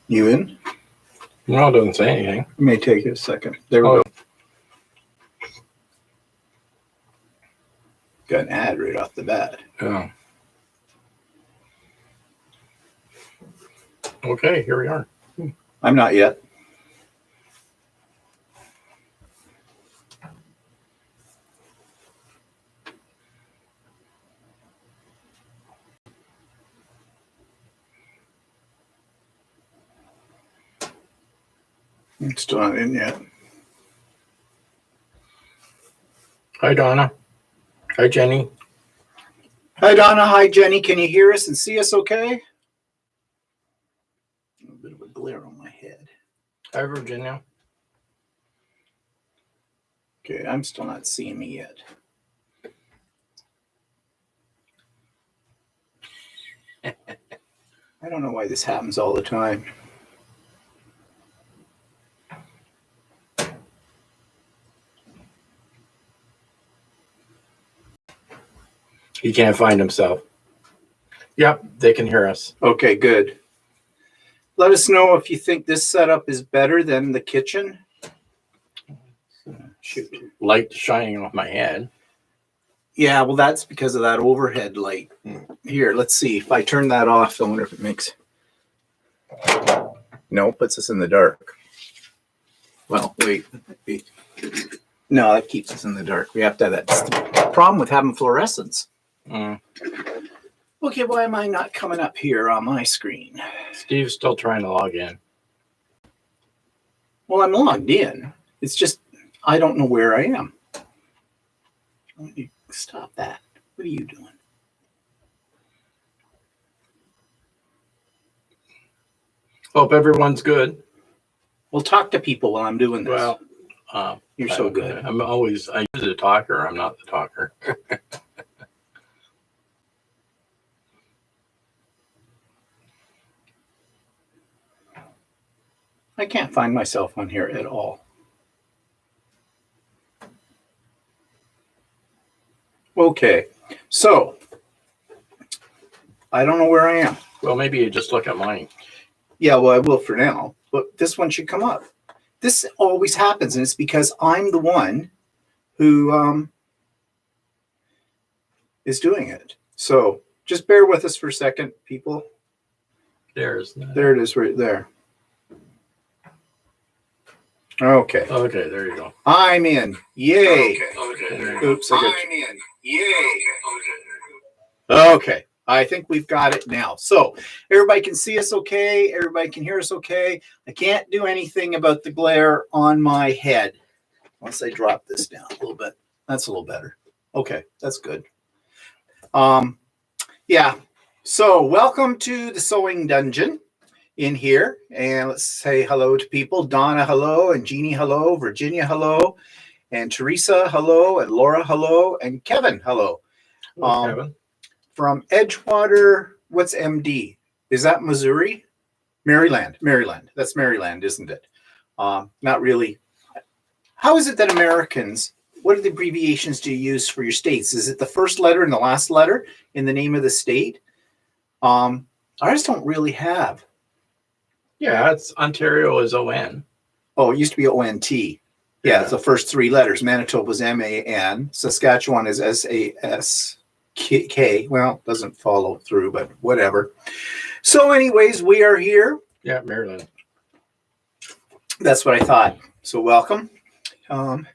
You in? No, it doesn't say anything. It may take a second. There we go. Got an ad right off the bat. Oh. Okay, here we are. I'm not yet. I'm still not in yet. Hi, Donna. Hi, Jenny. Hi, Donna. Hi, Jenny. Can you hear us and see us okay? A little bit of a glare on my head. Hi, Virginia. Okay, I'm still not seeing me yet. I don't know why this happens all the time. He can't find himself. Yep, they can hear us. Okay, good. Let us know if you think this setup is better than the kitchen. Shoot. Light shining off my head. Yeah, well, that's because of that overhead light. Here, let's see. If I turn that off, I wonder if it makes... No, puts us in the dark. Well, wait. No, that keeps us in the dark. We have to have that. That's the problem with having fluorescence. Okay, why am I not coming up here on my screen? Steve's still trying to log in. Well, I'm logged in. It's just, I don't know where I am. Let me stop that. What are you doing? Hope everyone's good. Well, talk to people while I'm doing this. Well, you're so good. I'm always, I use the talker. I'm not the talker. I can't find myself on here at all. Okay, so I don't know where I am. Well, maybe you just look at mine. Yeah, well, I will for now, but this one should come up. This always happens, and it's because I'm the one who is doing it. So just bear with us for a second, people. There it is right there. Okay. Okay, there you go. I'm in. Yay. Okay. Oops. I'm in. Yay. Okay. I think we've got it now. So everybody can see us okay. Everybody can hear us okay. I can't do anything about the glare on my head. Once I drop this down a little bit. That's a little better. Okay. That's good. Yeah. So welcome to the Sewing Dungeon in here. And let's say hello to people. Donna, hello. And Jeannie, hello. Virginia, hello. And Teresa, hello. And Laura, hello. And Kevin, hello. Kevin. From Edgewater, what's MD? Is that Missouri? Maryland. That's Maryland, isn't it? Not really. How is it that Americans, what are the abbreviations do you use for your states? Is it the first letter and the last letter in the name of the state? Ours don't really have. Yeah, it's Ontario is ON. Oh, it used to be ONT. Yeah, it's the first three letters. Manitoba was MAN. Saskatchewan is SASK. Well, doesn't follow through, but whatever. So anyways, we are here. Yeah, Maryland. That's what I thought. So welcome. At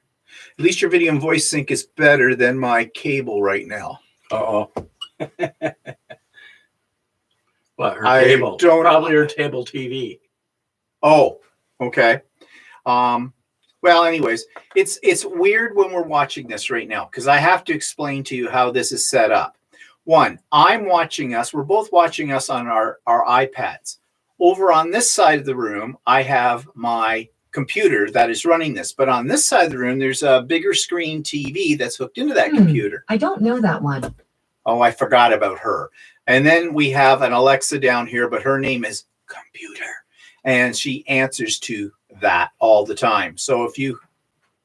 least your video and voice sync is better than my cable right now. Uh-oh. What, her table? Probably her table TV. Oh, okay. Well, anyways, it's weird when we're watching this right now because I have to explain to you how this is set up. One, I'm watching us. We're both watching us on our iPads. Over on this side of the room, I have my computer that is running this. But on this side of the room, there's a bigger screen TV that's hooked into that computer. I don't know that one. Oh, I forgot about her. And then we have an Alexa down here, but her name is Computer. And she answers to that all the time. So if you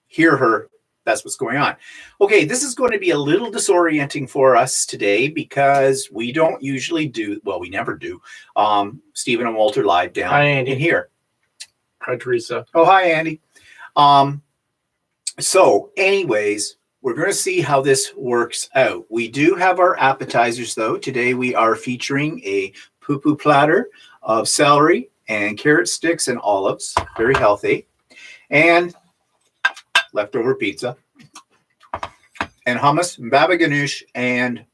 hear her, that's what's going on. Okay, this is going to be a little disorienting for us today because we don't usually do, well, we never do, Stephen and Walter live down Hi, Andy. in here. Hi, Teresa. Oh, hi, Andy. So anyways, we're going to see how this works out. We do have our appetizers, though. Today we are featuring a poo-poo platter of celery and carrot sticks and olives. Very healthy. And leftover pizza. And hummus, baba ganoush, and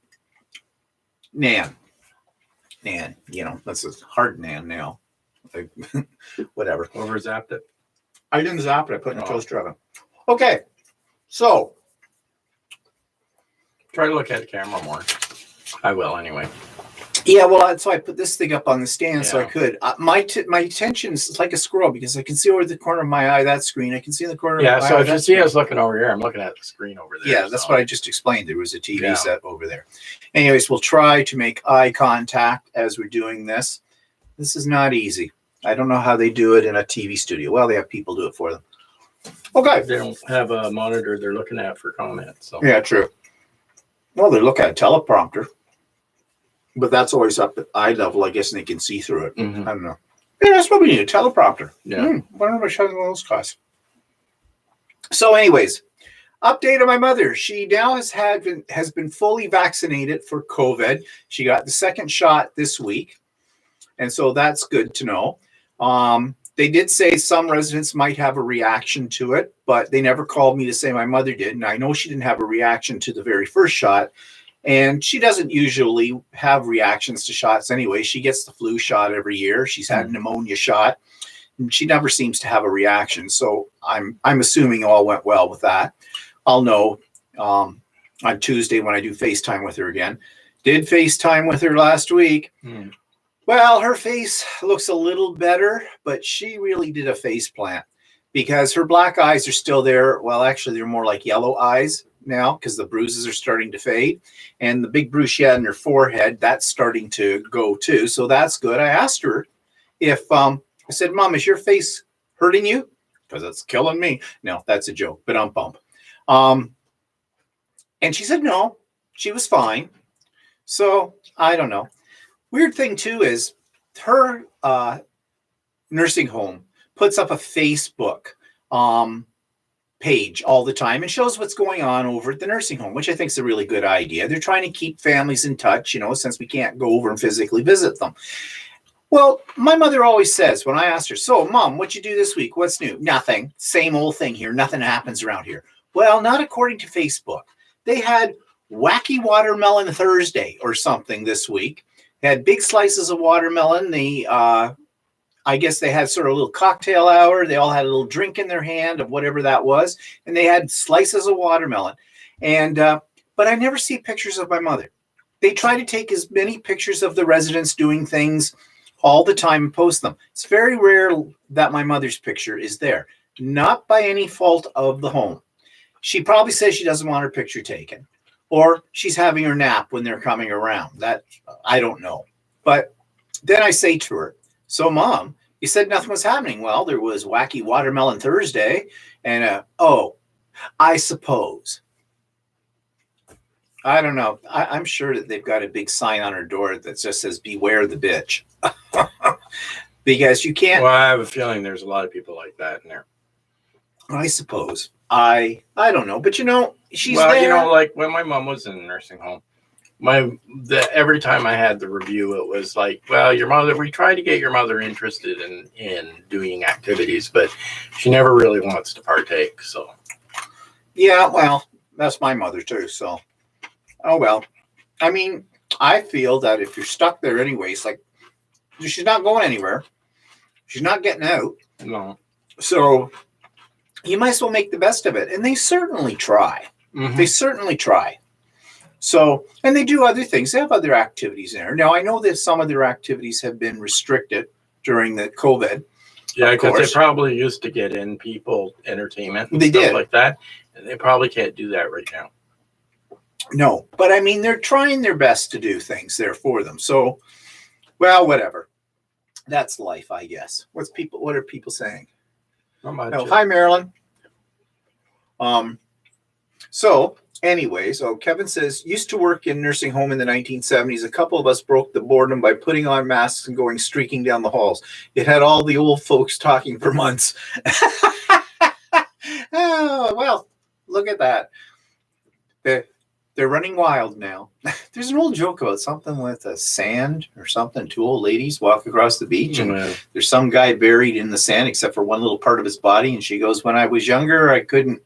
naan. Naan, that's a hard naan now. Like, whatever. Over zapped it. I didn't zap it. I put it in the toaster oven. Okay, so try to look at the camera more. I will anyway. Yeah, well, so I put this thing up on the stand so I could. My attention is like a squirrel because I can see over the corner of my eye that screen. I can see in the corner of my eye. Yeah, so if you see us looking over here, I'm looking at the screen over there. Yeah, that's what I just explained. There was a TV set over there. Anyways, we'll try to make eye contact as we're doing this. This is not easy. I don't know how they do it in a TV studio. Well, they have people do it for them. Okay. They don't have a monitor they're looking at for comments. So. Yeah, true. Well, they look at a teleprompter. But that's always up at eye level, I guess, and they can see through it. Mm-hmm. I don't know. Yeah, that's what we need, a teleprompter. Yeah. I wonder how much one of those costs. So anyways, update on my mother. She now has been fully vaccinated for COVID. She got the second shot this week. And so that's good to know. They did say some residents might have a reaction to it, but they never called me to say my mother did. And I know she didn't have a reaction to the very first shot. And she doesn't usually have reactions to shots anyway. She gets the flu shot every year. She's had a pneumonia shot. And she never seems to have a reaction. So I'm assuming all went well with that. I'll know on Tuesday when I do FaceTime with her again. Did FaceTime with her last week. Well, her face looks a little better, but she really did a face plant because her black eyes are still there. Well, actually, they're more like yellow eyes now because the bruises are starting to fade. And the big bruise she had in her forehead, that's starting to go too. So that's good. I asked her if, I said, Mom, is your face hurting you? Because it's killing me. No, that's a joke, but I'm bummed. And she said, no, she was fine. So I don't know. Weird thing too is her nursing home puts up a Facebook page all the time and shows what's going on over at the nursing home, which I think is a really good idea. They're trying to keep families in touch, since we can't go over and physically visit them. Well, my mother always says when I asked her, so Mom, what'd you do this week? What's new? Nothing. Same old thing here. Nothing happens around here. Well, not according to Facebook. They had Wacky Watermelon Thursday or something this week. They had big slices of watermelon. I guess they had sort of a little cocktail hour. They all had a little drink in their hand of whatever that was. And they had slices of watermelon. And but I never see pictures of my mother. They try to take as many pictures of the residents doing things all the time and post them. It's very rare that my mother's picture is there. Not by any fault of the home. She probably says she doesn't want her picture taken. Or she's having her nap when they're coming around. That I don't know. But then I say to her, so Mom, you said nothing was happening. Well, there was Wacky Watermelon Thursday. And, I suppose. I don't know. I'm sure that they've got a big sign on her door that just says, beware the bitch. Because you can't. Well, I have a feeling there's a lot of people like that in there. I suppose. I don't know. But, she's well, there. like when my mom was in a nursing home, every time I had the review, it was like, well, your mother, we tried to get your mother interested in doing activities, but she never really wants to partake. So, yeah, well, that's my mother too. So, oh, well, I mean, I feel that if you're stuck there anyways, like she's not going anywhere. She's not getting out. No. So you might as well make the best of it. And they certainly try. Mm-hmm. They certainly try. So, and they do other things. They have other activities there. Now, I know that some of their activities have been restricted during the COVID. Yeah, because they probably used to get in people entertainment and they stuff did. Like that. And they probably can't do that right now. No, but I mean, they're trying their best to do things there for them. So, well, whatever. That's life, I guess. What are people saying? Not much. Oh, hi, Marilyn. So, anyway, so Kevin says, used to work in nursing home in the 1970s. A couple of us broke the boredom by putting on masks and going streaking down the halls. It had all the old folks talking for months. Oh, well, look at that. They're running wild now. There's an old joke about something with a sand or something. Two old ladies walk across the beach, and there's some guy buried in the sand except for one little part of his body. And she goes, when I was younger, I couldn't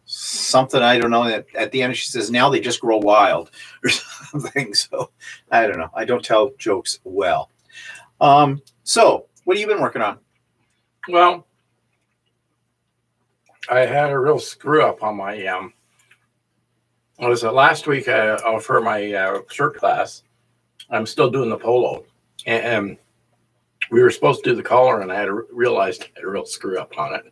something, I don't know. At the end, she says, now they just grow wild or something. So I don't know. I don't tell jokes well. So what have you been working on? Well, I had a real screw up on my what was it last week for my shirt class. I'm still doing the polo, and we were supposed to do the collar, and I had realized I had a real screw up on it.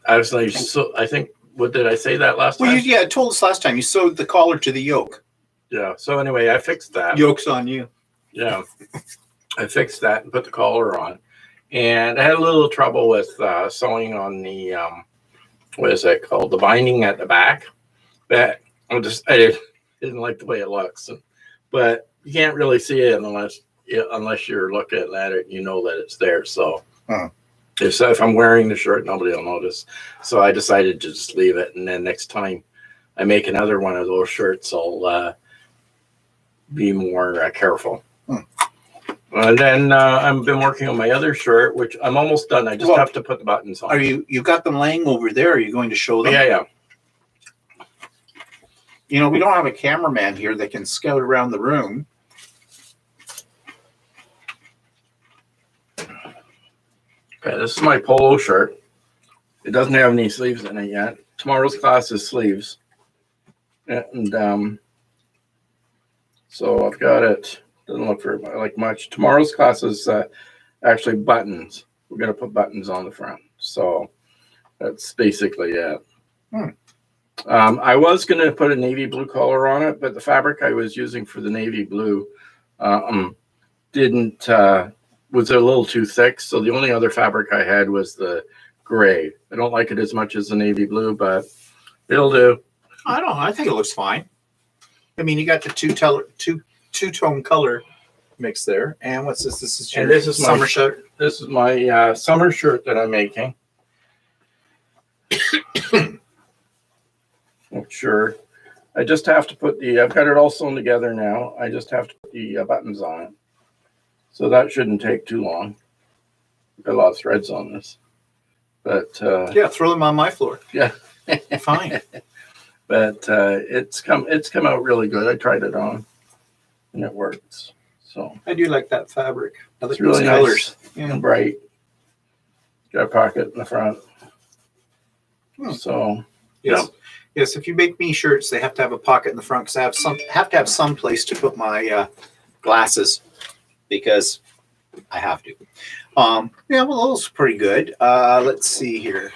I was like, so I think, what did I say that last time? Well, you told us last time you sewed the collar to the yoke. Yeah. So anyway, I fixed that. Yoke's on you. Yeah. I fixed that and put the collar on, and I had a little trouble with sewing on the what is it called? The binding at the back. But I didn't like the way it looks, but you can't really see it unless you're looking at it. You know that it's there. So if I'm wearing the shirt, nobody will notice. So I decided to just leave it, and then next time I make another one of those shirts, I'll be more careful. And then I've been working on my other shirt, which I'm almost done. I just have to put the buttons on. You got them laying over there? Are you going to show them? Yeah. You know, we don't have a cameraman here that can scout around the room. Okay, this is my polo shirt. It doesn't have any sleeves in it yet. Tomorrow's class is sleeves. And so I've got it. Doesn't look very like much. Tomorrow's class is actually buttons. We're going to put buttons on the front. So that's basically it. I was going to put a navy blue collar on it, but the fabric I was using for the navy blue was a little too thick. So the only other fabric I had was the gray. I don't like it as much as the navy blue, but it'll do. I don't know. I think it looks fine. I mean, you got the two-tone color mix there. And what's this? This is your summer shirt. This is my summer shirt that I'm making. Sure. I just have to put I've got it all sewn together now. I just have to put the buttons on it. So that shouldn't take too long. I've got a lot of threads on this. But yeah, throw them on my floor. Yeah. Fine. But it's come out really good. I tried it on and it works. So I do like that fabric. I like it's really those nice and bright. Got a pocket in the front. So yes. Yes, if you make me shirts, they have to have a pocket in the front because I have to have some place to put my glasses because I have to. Yeah, well, those are pretty good. Let's see here.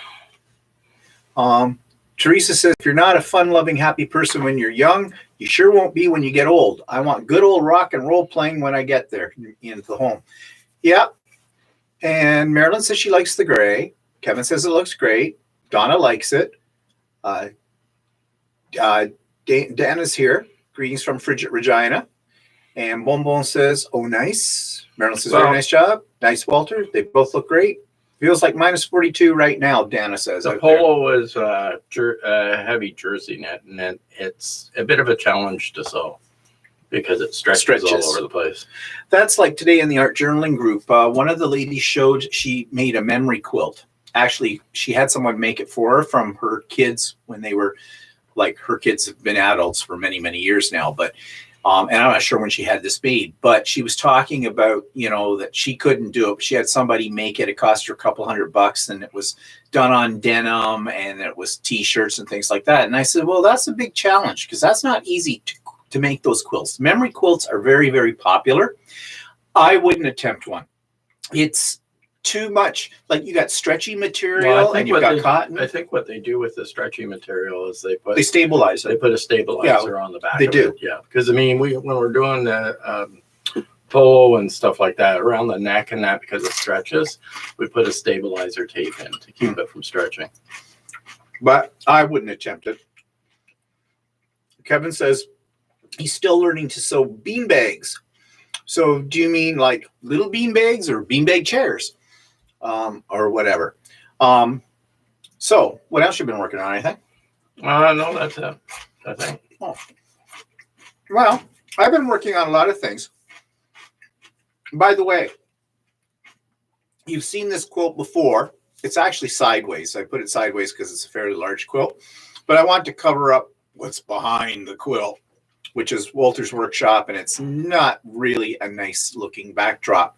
Teresa says, if you're not a fun-loving, happy person when you're young, you sure won't be when you get old. I want good old rock and roll playing when I get there into the home. Yeah. And Marilyn says she likes the gray. Kevin says it looks great. Donna likes it. Dan is here. Greetings from Frigid Regina. And Bonbon says, oh, nice. Marilyn says, very nice job. Nice, Walter. They both look great. Feels like minus 42 right now, Dana says. The polo is heavy jersey net, and then it's a bit of a challenge to sew because it stretches all over the place. That's like today in the art journaling group. One of the ladies showed she made a memory quilt. Actually, she had someone make it for her from her kids when they were, like, her kids have been adults for many, many years now. But and I'm not sure when she had this made, but she was talking about, you know, that she couldn't do it. She had somebody make it. It cost her a couple $100, and it was done on denim, and it was T-shirts and things like that. And I said, well, that's a big challenge because that's not easy to make those quilts. Memory quilts are very, very popular. I wouldn't attempt one. It's too much. Like, you got stretchy material and you've got cotton. I think what they do with the stretchy material is they stabilize it. They put a stabilizer on the back. They do. Yeah, because I mean, when we're doing the polo and stuff like that around the neck and that, because it stretches, we put a stabilizer tape in to keep it from stretching. but I wouldn't attempt it. Kevin says he's still learning to sew bean bags. So do you mean like little bean bags or beanbag chairs, or whatever? So what else you been working on? Anything? No, that's it. I think. Oh. Well, I've been working on a lot of things. By the way, you've seen this quilt before. It's actually sideways. I put it sideways because it's a fairly large quilt. But I want to cover up what's behind the quilt, which is Walter's workshop, and it's not really a nice looking backdrop.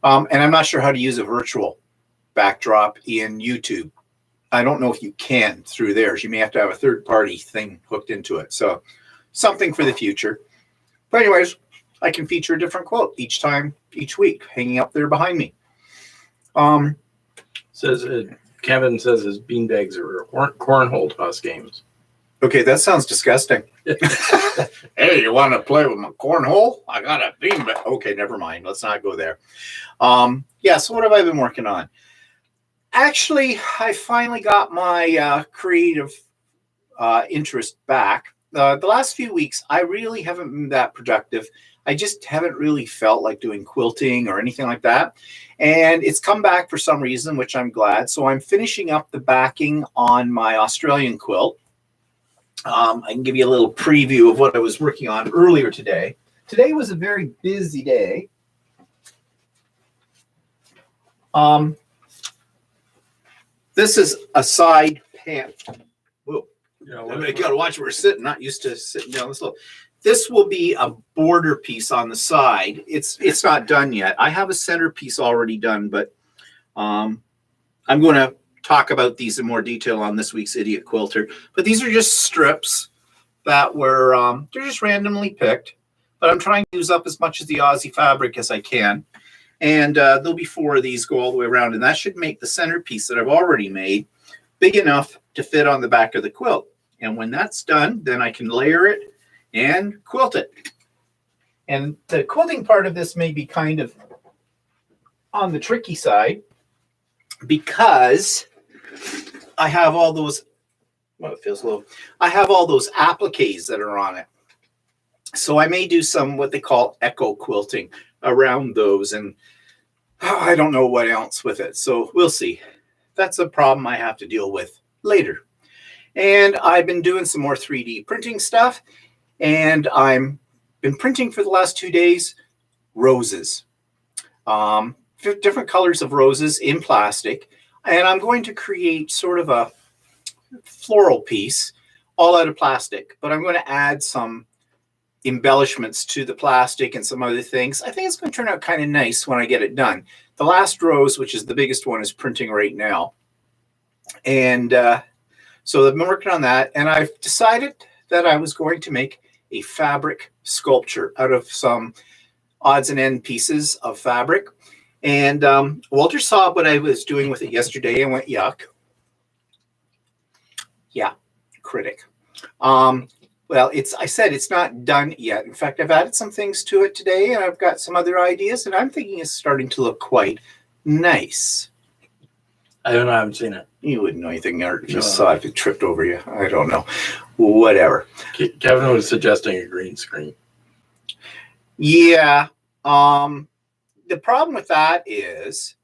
And I'm not sure how to use a virtual backdrop in YouTube. I don't know if you can through theirs. You may have to have a third-party thing hooked into it. So something for the future. But anyways, I can feature a different quilt each week, hanging up there behind me. Kevin says his beanbags are cornhole toss games. Okay, that sounds disgusting. Hey, you want to play with my cornhole? I got a beanbag. Okay, never mind. Let's not go there. Yeah, so what have I been working on? Actually, I finally got my creative interest back. The last few weeks, I really haven't been that productive. I just haven't really felt like doing quilting or anything like that. And it's come back for some reason, which I'm glad. So I'm finishing up the backing on my Australian quilt. I can give you a little preview of what I was working on earlier today. Today was a very busy day. This is a side pan. Whoa. You got to watch where we're sitting. Not used to sitting down this low. This will be a border piece on the side. It's not done yet. I have a centerpiece already done, but I'm going to talk about these in more detail on this week's Idiot Quilter. But these are just strips that were they're just randomly picked. But I'm trying to use up as much of the Aussie fabric as I can. And there'll be 4 of these go all the way around. And that should make the centerpiece that I've already made big enough to fit on the back of the quilt. And when that's done, then I can layer it and quilt it. And the quilting part of this may be kind of on the tricky side because I have all those, well, it feels low. I have all those appliques that are on it. So I may do some what they call echo quilting around those, and I don't know what else with it. So we'll see. That's a problem I have to deal with later. And I've been doing some more 3D printing stuff. And I've been printing for the last 2 days roses, different colors of roses in plastic. And I'm going to create sort of a floral piece all out of plastic. But I'm going to add some embellishments to the plastic and some other things. I think it's going to turn out kind of nice when I get it done. The last rose, which is the biggest one, is printing right now. And so I've been working on that. And I've decided that I was going to make a fabric sculpture out of some odds and end pieces of fabric. And Walter saw what I was doing with it yesterday and went, yuck. Yeah, critic. Well, I said it's not done yet. In fact, I've added some things to it today, and I've got some other ideas, and I'm thinking it's starting to look quite nice. I don't know. I haven't seen it. You wouldn't know anything, or just saw if it tripped over you. I don't know. Whatever. Kevin was suggesting a green screen. Yeah. The problem with that is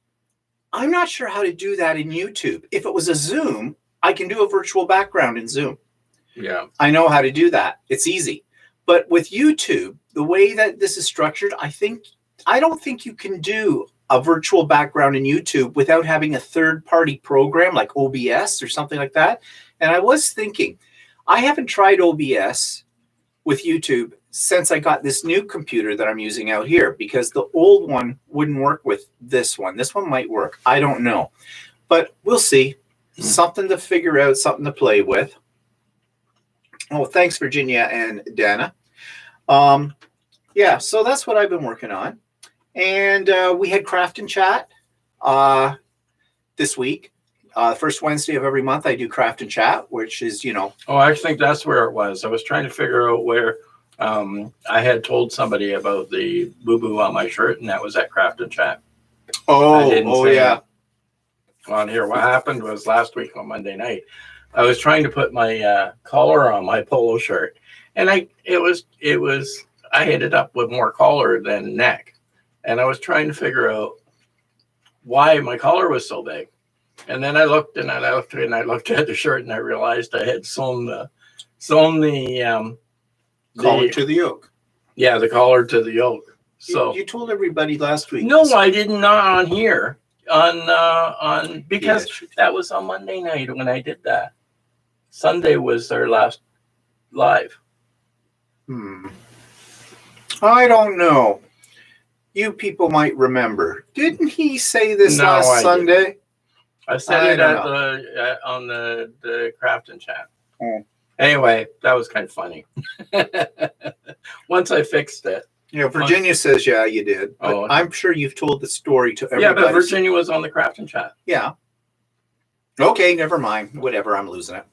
I'm not sure how to do that in YouTube. If it was a Zoom, I can do a virtual background in Zoom. Yeah. I know how to do that. It's easy. But with YouTube, the way that this is structured, I don't think you can do a virtual background in YouTube without having a third-party program like OBS or something like that. And I was thinking, I haven't tried OBS with YouTube since I got this new computer that I'm using out here, because the old one wouldn't work with this one. This one might work. I don't know. But we'll see. Something to figure out, something to play with. Oh, thanks, Virginia and Dana. Yeah, so that's what I've been working on. And we had Craft and Chat this week. First Wednesday of every month, I do Craft and Chat, which is, Oh, I think that's where it was. I was trying to figure out where I had told somebody about the boo-boo on my shirt, and that was at Craft and Chat. Oh, yeah. On here. What happened was last week on Monday night, I was trying to put my collar on my polo shirt, and I ended up with more collar than neck, and I was trying to figure out why my collar was so big. And then I looked and I looked and I looked at the shirt and I realized I had sewn the Collar to the yoke. Yeah, the collar to the yoke. So you told everybody last week. No, I did not on here. Because that was on Monday night when I did that. Sunday was our last live. I don't know. You people might remember. Didn't he say this last Sunday? Didn't. I said it on the Craft and Chat. Oh. Anyway, that was kind of funny. Once I fixed it. Yeah, Virginia says, yeah, you did. But I'm sure you've told the story to everybody. Yeah, but Virginia was on the Craft and Chat. Yeah. Okay, never mind. Whatever, I'm losing it.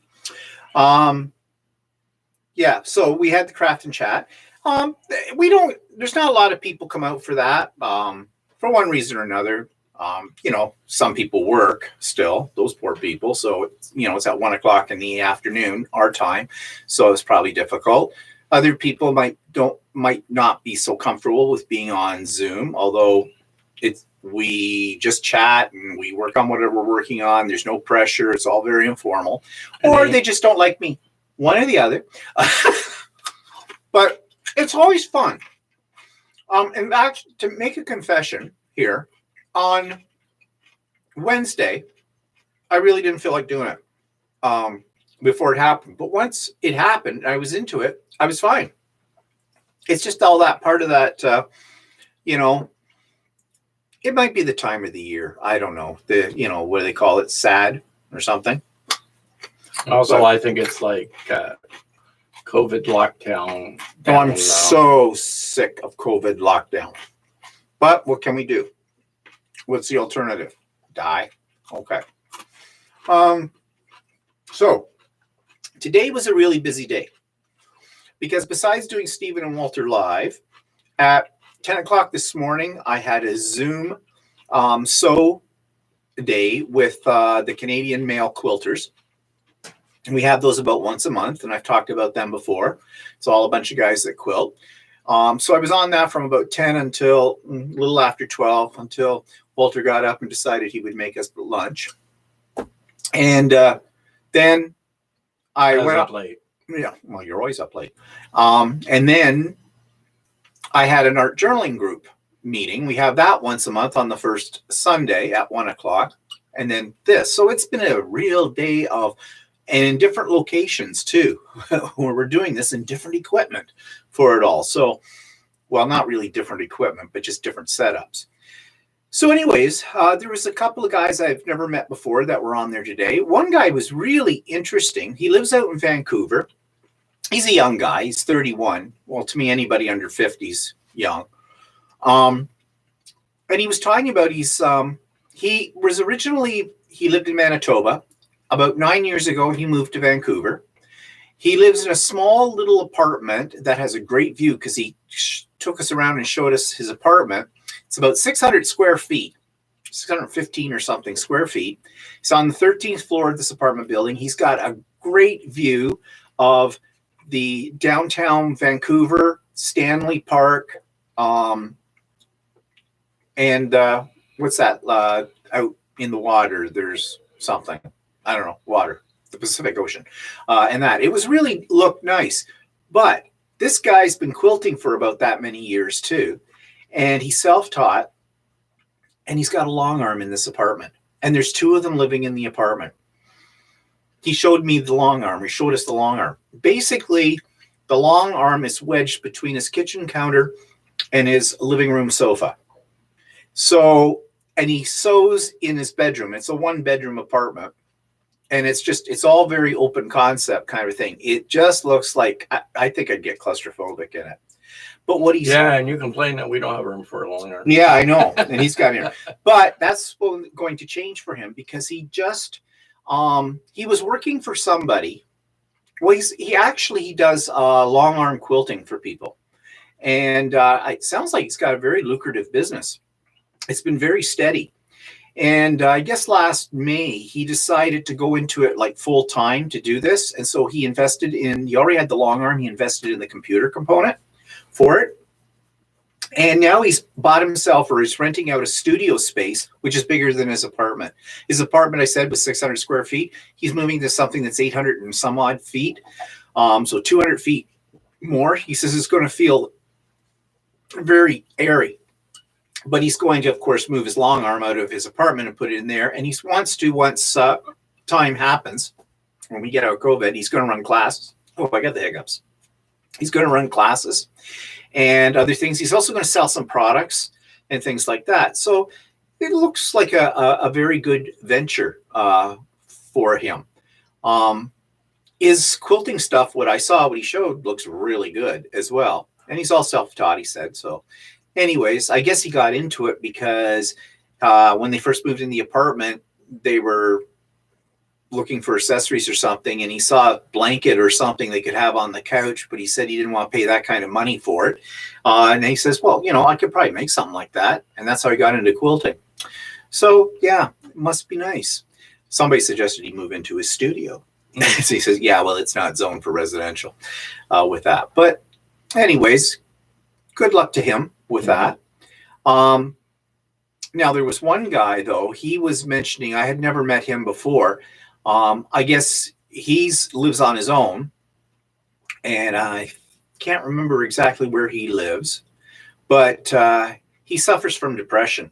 Yeah, so we had the Craft and Chat. There's not a lot of people come out for that. For one reason or another. Some people work still, those poor people. So, it's at 1:00 in the afternoon, our time. So it's probably difficult. Other people might not be so comfortable with being on Zoom, although we just chat and we work on whatever we're working on. There's no pressure. It's all very informal. Or they just don't like me. One or the other. But it's always fun. In fact, to make a confession here, on Wednesday, I really didn't feel like doing it before it happened. But once it happened, I was into it. I was fine. It's just all that part of that, it might be the time of the year. I don't know. What do they call it? Sad or something. Also, I think it's like COVID lockdown. I'm so sick of COVID lockdown. But what can we do? What's the alternative? Die? Okay. So today was a really busy day because besides doing Stephen and Walter live at 10:00 this morning, I had a Zoom sew day with the Canadian male quilters. And we have those about once a month, and I've talked about them before. It's all a bunch of guys that quilt. So I was on that from about 10 until a little after 12, until Walter got up and decided he would make us lunch. And then I went up late. Yeah, well, you're always up late. And then I had an art journaling group meeting. We have that once a month on the first Sunday at 1:00. And then this. So it's been a real day and in different locations too, where we're doing this in different equipment for it all. So, well, not really different equipment, but just different setups. So anyways, there was a couple of guys I've never met before that were on there today. One guy was really interesting. He lives out in Vancouver. He's a young guy. He's 31. Well, to me, anybody under 50 is young. And he was talking about he lived in Manitoba. About 9 years ago, he moved to Vancouver. He lives in a small little apartment that has a great view because he took us around and showed us his apartment. It's about 600 square feet, 615 or something square feet. He's on the 13th floor of this apartment building. He's got a great view of the downtown Vancouver, Stanley Park, and what's that? Out in the water, there's something. I don't know, water, the Pacific Ocean, and that. It was really looked nice. But this guy's been quilting for about that many years too. And he's self-taught, and he's got a long arm in this apartment. And there's two of them living in the apartment. He showed me the long arm. He showed us the long arm. Basically, the long arm is wedged between his kitchen counter and his living room sofa. So, and he sews in his bedroom. It's a one-bedroom apartment. And it's all very open concept kind of thing. It just looks like, I think I'd get claustrophobic in it. But what he's and you complain that we don't have room for a long arm. Yeah, I know, and he's got here. But that's going to change for him because he just he was working for somebody. Well, he does long arm quilting for people, and it sounds like he's got a very lucrative business. It's been very steady, And I guess last May, he decided to go into it like full time to do this. And so he already had the long arm, he invested in the computer component for it. And now he's bought himself, or he's renting out a studio space, which is bigger than his apartment. His apartment, I said, was 600 square feet. He's moving to something that's 800 and some odd feet. So 200 feet more. He says it's going to feel very airy. But he's going to, of course, move his long arm out of his apartment and put it in there. And he wants to, once time happens, when we get out of COVID, he's going to run classes. Oh, I got the hiccups. He's going to run classes and other things. He's also going to sell some products and things like that. So it looks like a very good venture for him. His quilting stuff, what he showed, looks really good as well. And he's all self-taught, he said. So anyways, I guess he got into it because when they first moved in the apartment, they were looking for accessories or something, and he saw a blanket or something they could have on the couch, but he said he didn't want to pay that kind of money for it. And he says, well, I could probably make something like that. And that's how he got into quilting. So yeah, it must be nice. Somebody suggested he move into his studio. So he says, yeah, well, it's not zoned for residential with that. But anyways, good luck to him with that. Now, there was one guy, though, he was mentioning, I had never met him before. I guess he lives on his own, and I can't remember exactly where he lives, but he suffers from depression.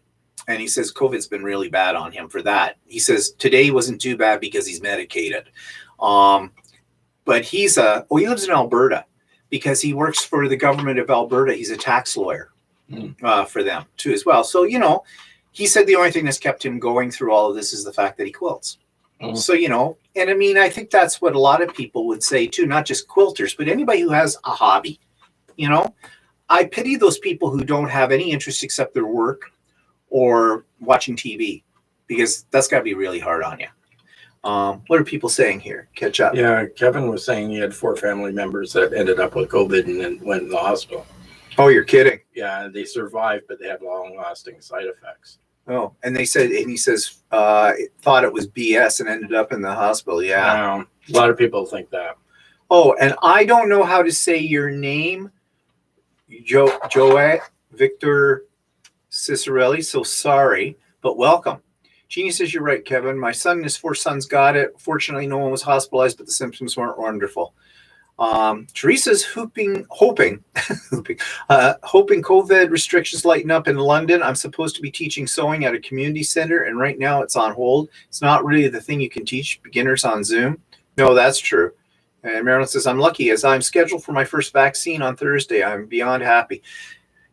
And he says COVID's been really bad on him for that. He says today wasn't too bad because he's medicated. But he lives in Alberta because he works for the government of Alberta. He's a tax lawyer for them too as well. So, he said the only thing that's kept him going through all of this is the fact that he quilts. So, and I mean, I think that's what a lot of people would say too, not just quilters, but anybody who has a hobby. I pity those people who don't have any interest except their work or watching TV, because that's got to be really hard on you. What are people saying here? Catch up. Yeah, Kevin was saying he had 4 family members that ended up with COVID and then went in the hospital. Oh, you're kidding. Yeah, they survived, but they had long-lasting side effects. Oh, and he says, thought it was BS and ended up in the hospital. Yeah. A lot of people think that. Oh, and I don't know how to say your name, Joette Victor Cicerelli. So sorry, but welcome. Jeannie says, you're right, Kevin. My son and his 4 sons got it. Fortunately, no one was hospitalized, but the symptoms weren't wonderful. Teresa's hoping COVID restrictions lighten up in London. I'm supposed to be teaching sewing at a community center, and right now it's on hold. It's not really the thing you can teach beginners on Zoom. No, that's true. And Marilyn says, I'm lucky as I'm scheduled for my first vaccine on Thursday. I'm beyond happy.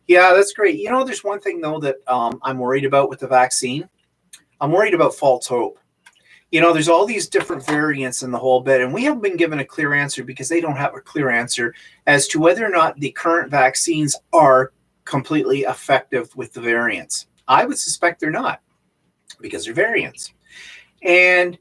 Yeah, that's great. There's one thing, though, that I'm worried about with the vaccine. I'm worried about false hope. There's all these different variants in the whole bit, and we haven't been given a clear answer because they don't have a clear answer as to whether or not the current vaccines are completely effective with the variants. I would suspect they're not because they're variants. And,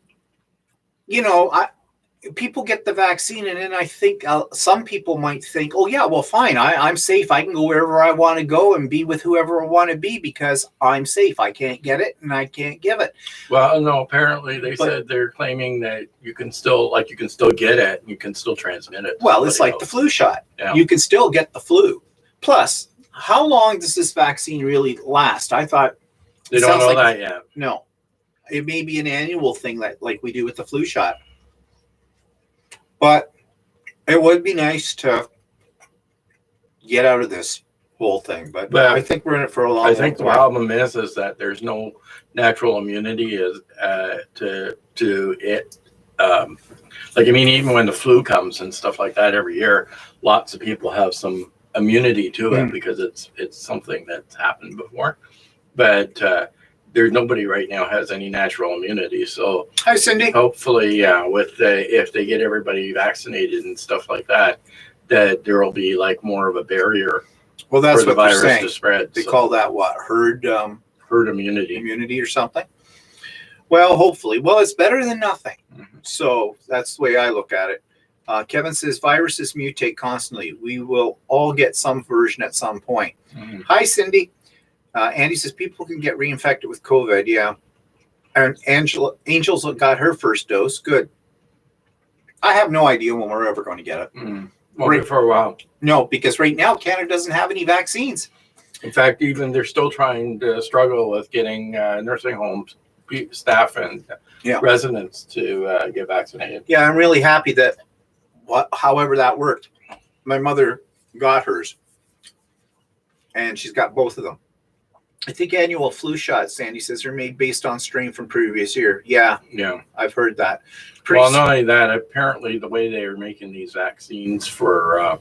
people get the vaccine, and then I think some people might think, oh, yeah, well, fine. I'm safe. I can go wherever I want to go and be with whoever I want to be because I'm safe. I can't get it and I can't give it. Well, no, apparently they said they're claiming that you can still get it and you can still transmit it. Well, it's like the flu shot. Yeah. You can still get the flu. Plus, how long does this vaccine really last? I thought they don't know that yet. No, it may be an annual thing like we do with the flu shot. But it would be nice to get out of this whole thing. But I think we're in it for a long time. I think the problem is that there's no natural immunity to it. Even when the flu comes and stuff like that every year, lots of people have some immunity to it because it's something that's happened before. But there's nobody right now has any natural immunity. So hi, Cindy. Hopefully, if they get everybody vaccinated and stuff like that, that there will be more of a barrier. Well, that's for the what virus to spread. They call that what? Herd immunity or something. Well, hopefully. Well, it's better than nothing. Mm-hmm. So that's the way I look at it. Kevin says viruses mutate constantly. We will all get some version at some point. Mm-hmm. Hi, Cindy. Andy says people can get reinfected with COVID. Yeah. And Angel's got her first dose. Good. I have no idea when we're ever going to get it. Won't be for a while. No, because right now Canada doesn't have any vaccines. In fact, even they're still trying to struggle with getting nursing homes staff and residents to get vaccinated. Yeah, I'm really happy that however that worked. My mother got hers, and she's got both of them. I think annual flu shots, Sandy says, are made based on strain from previous year. Yeah, I've heard that. Well, not only that, apparently the way they are making these vaccines for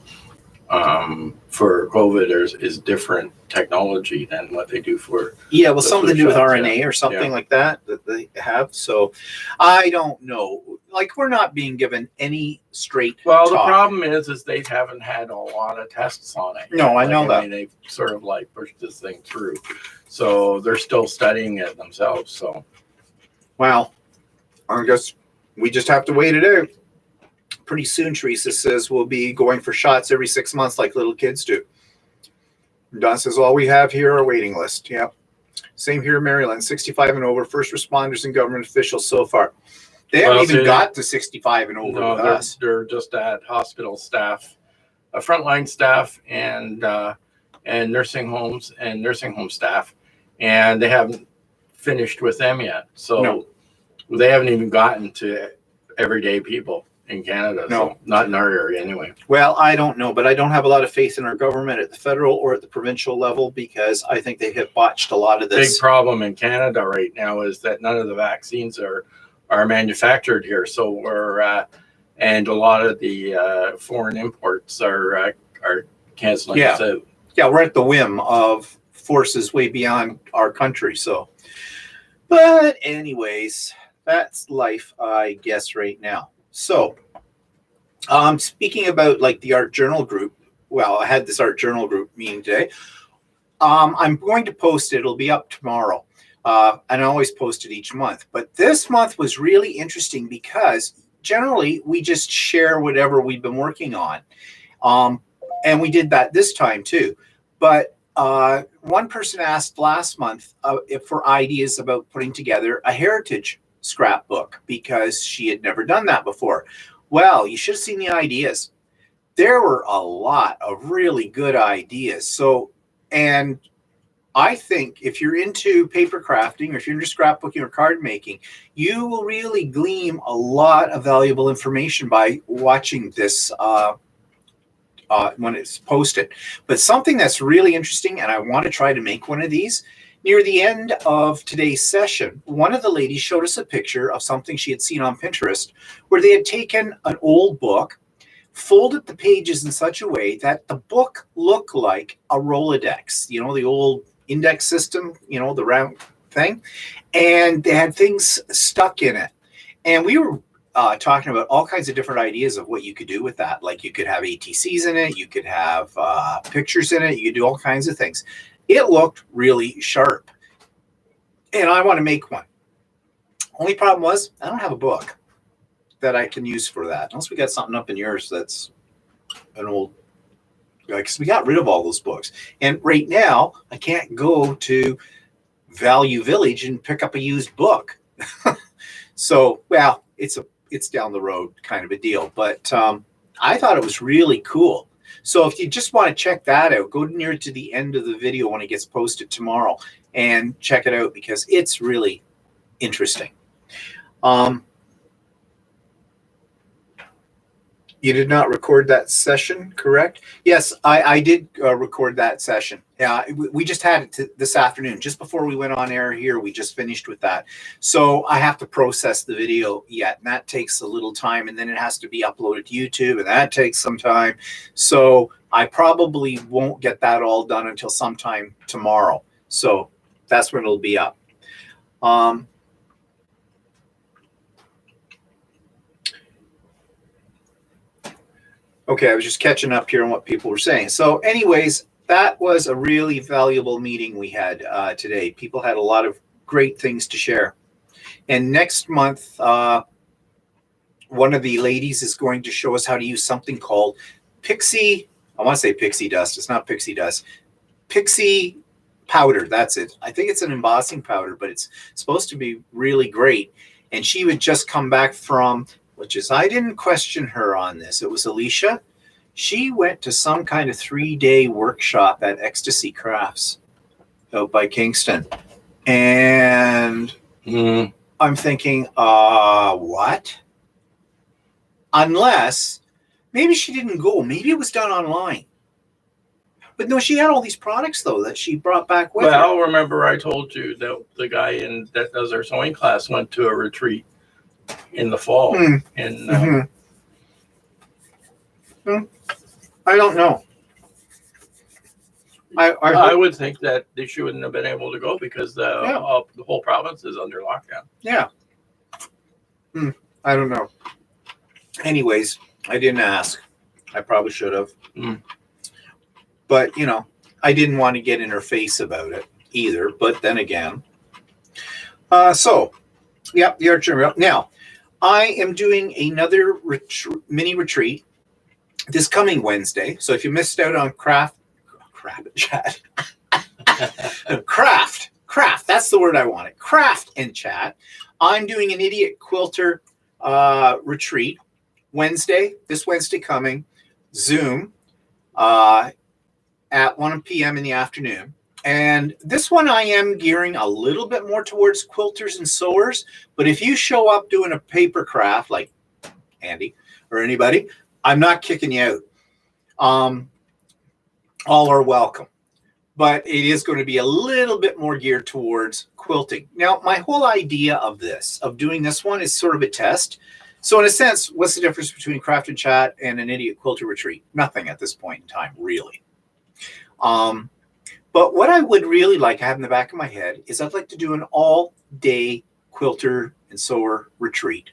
COVID is different technology than what they do for something to do with RNA or something like that they have. So I don't know. Like, we're not being given any straight talk. The problem is they haven't had a lot of tests on it. No, I know that. They've sort of like pushed this thing through, so they're still studying it themselves. So, well, I guess we just have to wait it out. Pretty soon, Teresa says, we'll be going for shots every 6 months like little kids do. Don says, all we have here are a waiting list. Yep. Same here in Maryland, 65 and over, first responders and government officials so far. They haven't even got to 65 and over with us. They're just at hospital staff, frontline staff, and nursing homes and nursing home staff. And they haven't finished with them yet. So they haven't even gotten to everyday people in Canada. No, so not in our area anyway. Well, I don't know, but I don't have a lot of faith in our government at the federal or at the provincial level, because I think they have botched a lot of this. Big problem in Canada right now is that none of the vaccines are manufactured here. So and a lot of the foreign imports are canceling us out. Yeah, we're at the whim of forces way beyond our country. So, but anyways, that's life, I guess, right now. So, speaking about like the art journal group, well, I had this art journal group meeting today. I'm going to post it. It'll be up tomorrow. And I always post it each month. But this month was really interesting because generally we just share whatever we've been working on. And we did that this time too. But one person asked last month for ideas about putting together a heritage scrapbook because she had never done that before. Well, you should have seen the ideas. There were a lot of really good ideas. So, and I think if you're into paper crafting, or if you're into scrapbooking or card making, you will really glean a lot of valuable information by watching this when it's posted. But something that's really interesting, and I want to try to make one of these, near the end of today's session, one of the ladies showed us a picture of something she had seen on Pinterest where they had taken an old book, folded the pages in such a way that the book looked like a Rolodex, you know, the old index system, you know, the round thing, and they had things stuck in it. And we were talking about all kinds of different ideas of what you could do with that. Like you could have ATCs in it, you could have pictures in it, you could do all kinds of things. It looked really sharp, and I want to make one. Only problem was I don't have a book that I can use for that, unless we got something up in yours that's an old, because we got rid of all those books. And right now I can't go to Value Village and pick up a used book. So, well, it's down the road kind of a deal, but I thought it was really cool. So if you just want to check that out, go near to the end of the video when it gets posted tomorrow and check it out, because it's really interesting. You did not record that session, correct? Yes, I did record that session. We just had it this afternoon, just before we went on air here. We just finished with that. So I have to process the video yet, and that takes a little time, and then it has to be uploaded to YouTube, and that takes some time. So I probably won't get that all done until sometime tomorrow. So that's when it'll be up. Okay, I was just catching up here on what people were saying. So anyways, that was a really valuable meeting we had today. People had a lot of great things to share. And next month, one of the ladies is going to show us how to use something called pixie, I want to say pixie dust. It's not pixie dust. Pixie powder. That's it. I think it's an embossing powder, but it's supposed to be really great. And she would just come back from, which is, I didn't question her on this. It was Alicia. She went to some kind of 3-day workshop at Ecstasy Crafts out by Kingston. And I'm thinking, what? Unless maybe she didn't go. Maybe it was done online. But no, she had all these products, though, that she brought back with her. Well, remember I told you that the guy that does our sewing class went to a retreat in the fall. And I don't know. I would think that they shouldn't have been able to go because the whole province is under lockdown. Yeah. I don't know. Anyways, I didn't ask. I probably should have. But, you know, I didn't want to get in her face about it either. But then again. The archery. Now, I am doing another mini retreat this coming Wednesday. So if you missed out on craft chat. Craft. That's the word I wanted. Craft and chat. I'm doing an idiot quilter retreat this Wednesday coming, Zoom, at 1 p.m. in the afternoon. And this one I am gearing a little bit more towards quilters and sewers. But if you show up doing a paper craft like Andy or anybody, I'm not kicking you out. All are welcome. But it is going to be a little bit more geared towards quilting. Now, my whole idea of doing this one is sort of a test. So in a sense, what's the difference between craft and chat and an idiot quilter retreat? Nothing at this point in time, really. But what I would really like to have in the back of my head is I'd like to do an all-day quilter and sewer retreat.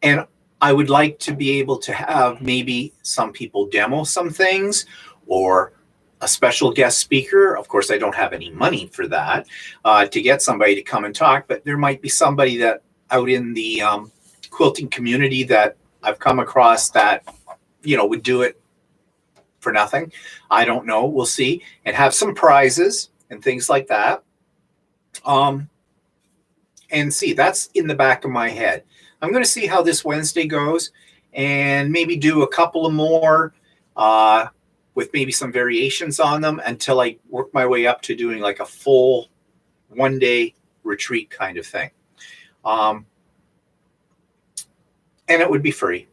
And I would like to be able to have maybe some people demo some things or a special guest speaker. Of course, I don't have any money for that to get somebody to come and talk, but there might be somebody that out in the quilting community that I've come across that, you know, would do it for nothing. I don't know. We'll see. And have some prizes and things like that. And see, that's in the back of my head. I'm going to see how this Wednesday goes and maybe do a couple of more with maybe some variations on them until I work my way up to doing like a full 1-day retreat kind of thing. And it would be free.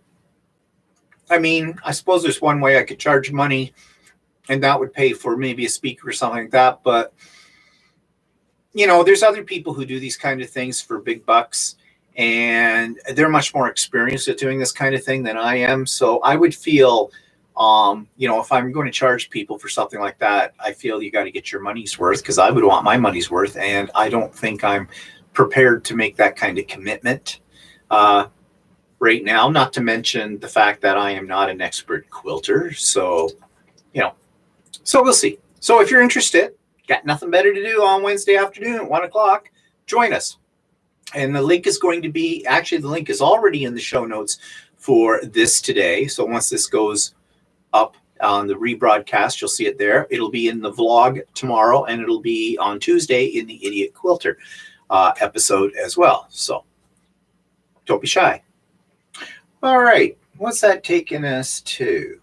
I mean, I suppose there's one way I could charge money and that would pay for maybe a speaker or something like that. But, you know, there's other people who do these kind of things for big bucks and they're much more experienced at doing this kind of thing than I am. So I would feel, you know, if I'm going to charge people for something like that, I feel you got to get your money's worth because I would want my money's worth. And I don't think I'm prepared to make that kind of commitment right now, not to mention the fact that I am not an expert quilter. So, you know, so we'll see. So if you're interested, got nothing better to do on Wednesday afternoon at 1 o'clock, join us. And the link is going to be, actually, the link is already in the show notes for this today. So once this goes up on the rebroadcast, you'll see it there. It'll be in the vlog tomorrow, and it'll be on Tuesday in the Idiot Quilter episode as well. So don't be shy. All right. What's that taking us to?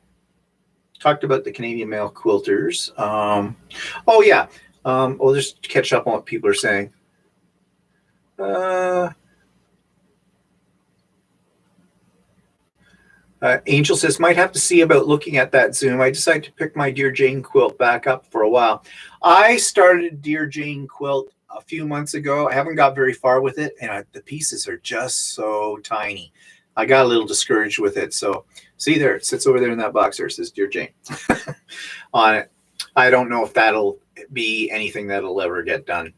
Talked about the Canadian male quilters. Oh, yeah. We'll just catch up on what people are saying. Angel says, might have to see about looking at that Zoom. I decided to pick my Dear Jane quilt back up for a while. I started Dear Jane quilt a few months ago. I haven't got very far with it, and the pieces are just so tiny. I got a little discouraged with it. So see there, it sits over there in that box there. It says Dear Jane on it. I don't know if that'll be anything that'll ever get done.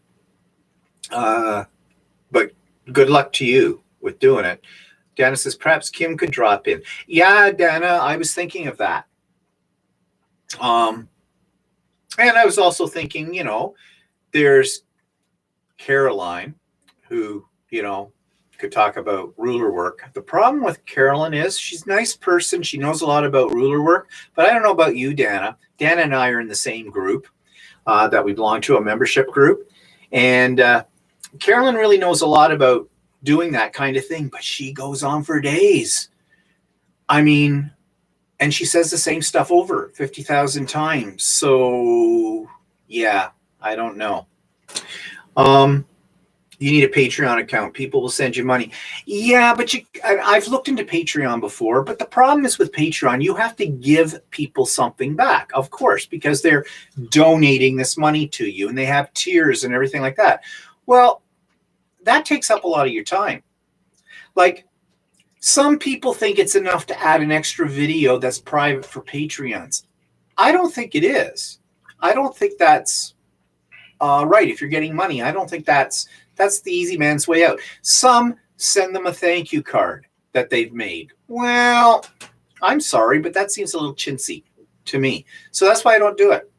But good luck to you with doing it. Dana says, perhaps Kim could drop in. Yeah, Dana, I was thinking of that. And I was also thinking, you know, there's Caroline who, you know, could talk about ruler work. The problem with Carolyn is she's a nice person. She knows a lot about ruler work, but I don't know about you, Dana. Dana and I are in the same group. that we belong to, a membership group. And Carolyn really knows a lot about doing that kind of thing, but she goes on for days. I mean, and she says the same stuff over 50,000 times. So, yeah, I don't know. You need a Patreon account. People will send you money. Yeah, but I've looked into Patreon before, but the problem is with Patreon, you have to give people something back, of course, because they're donating this money to you and they have tiers and everything like that. Well, that takes up a lot of your time. Like, some people think it's enough to add an extra video that's private for Patreons. I don't think it is. I don't think that's right. If you're getting money, I don't think that's the easy man's way out. Some send them a thank you card that they've made. Well, I'm sorry, but that seems a little chintzy to me. So that's why I don't do it,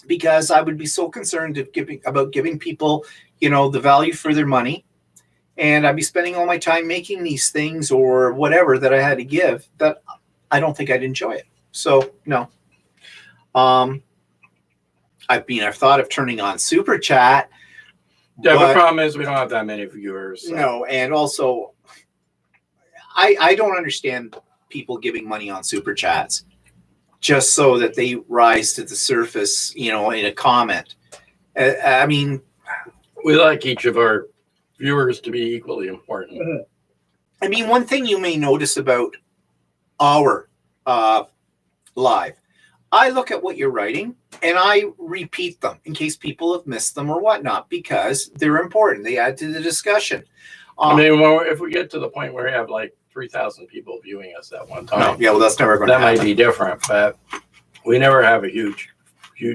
because I would be so concerned about giving people, the value for their money. And I'd be spending all my time making these things or whatever that I had to give that I don't think I'd enjoy it. So, no. I've thought of turning on Super Chat. Yeah, the problem is we don't have that many viewers. So. No, and also, I don't understand people giving money on Super Chats just so that they rise to the surface, in a comment. I mean, we like each of our viewers to be equally important. I mean, one thing you may notice about our live, I look at what you're writing and I repeat them in case people have missed them or whatnot, because they're important. They add to the discussion. I mean, if we get to the point where we have like 3,000 people viewing us at one time, yeah, well, that's never going to happen. That might be different, but we never have a huge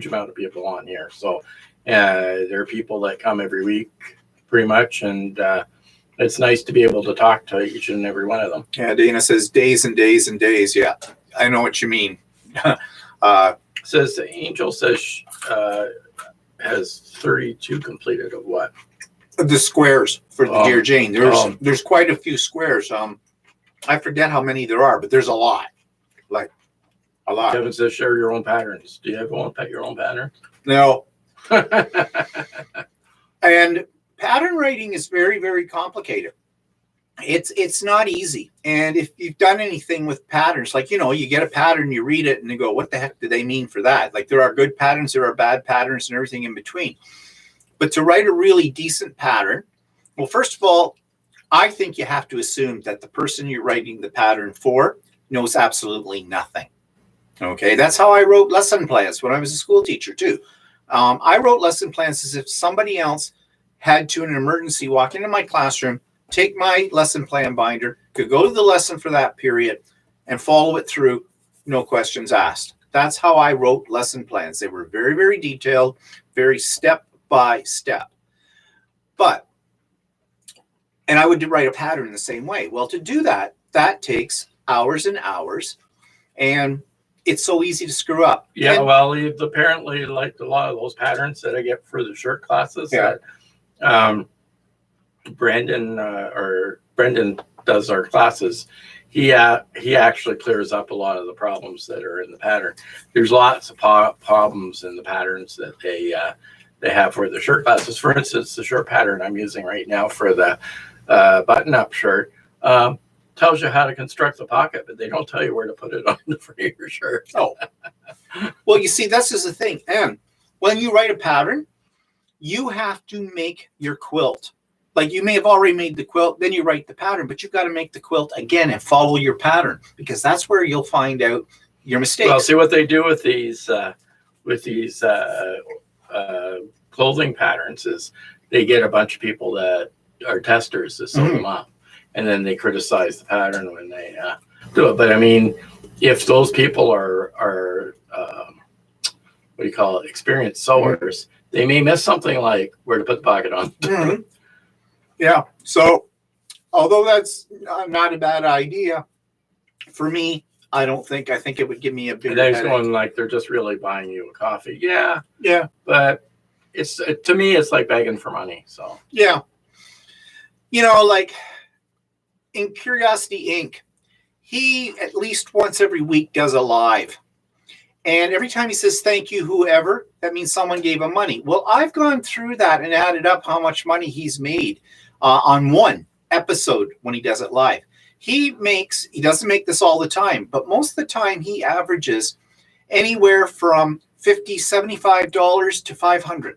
amount of people on here. So there are people that come every week, pretty much, and it's nice to be able to talk to each and every one of them. Yeah, Dana says days and days and days. Yeah, I know what you mean. Says Angel says has 32 completed of what? The squares for the Dear Jane. There's quite a few squares. I forget how many there are, but there's a lot. Like a lot. Kevin says share your own patterns. Do you have your own pattern? No. And pattern writing is very, very complicated. It's not easy. And if you've done anything with patterns, like, you get a pattern, you read it and you go, what the heck do they mean for that? Like, there are good patterns, there are bad patterns and everything in between. But to write a really decent pattern, well, first of all, I think you have to assume that the person you're writing the pattern for knows absolutely nothing. Okay, that's how I wrote lesson plans when I was a school teacher too. I wrote lesson plans as if somebody else had to, in an emergency, walk into my classroom, take my lesson plan binder, could go to the lesson for that period and follow it through, no questions asked. That's how I wrote lesson plans. They were very, very detailed, very step by step. And I would write a pattern the same way. Well, to do that takes hours and hours, and it's so easy to screw up. Yeah, well, apparently, like a lot of those patterns that I get for the shirt classes, that Brendan does our classes. He actually clears up a lot of the problems that are in the pattern. There's lots of problems in the patterns that they have for the shirt classes. For instance, the shirt pattern I'm using right now for the button-up shirt tells you how to construct the pocket, but they don't tell you where to put it on the front of your shirt. Oh, well, you see, this is the thing. And when you write a pattern, you have to make your quilt. Like, you may have already made the quilt, then you write the pattern, but you've got to make the quilt again and follow your pattern, because that's where you'll find out your mistakes. Well, see what they do with these clothing patterns is they get a bunch of people that are testers to sew them up, and then they criticize the pattern when they do it. But I mean, if those people are what do you call it, experienced sewers, they may miss something like where to put the pocket on. Yeah. So, although that's not a bad idea, for me, I think it would give me a bigger headache. Going like they're just really buying you a coffee. Yeah. But it's to me, it's like begging for money. So yeah. Like in Curiosity Inc., he at least once every week does a live. And every time he says, thank you, whoever, that means someone gave him money. Well, I've gone through that and added up how much money he's made on one episode when he does it live. He doesn't make this all the time, but most of the time he averages anywhere from $50, $75 to $500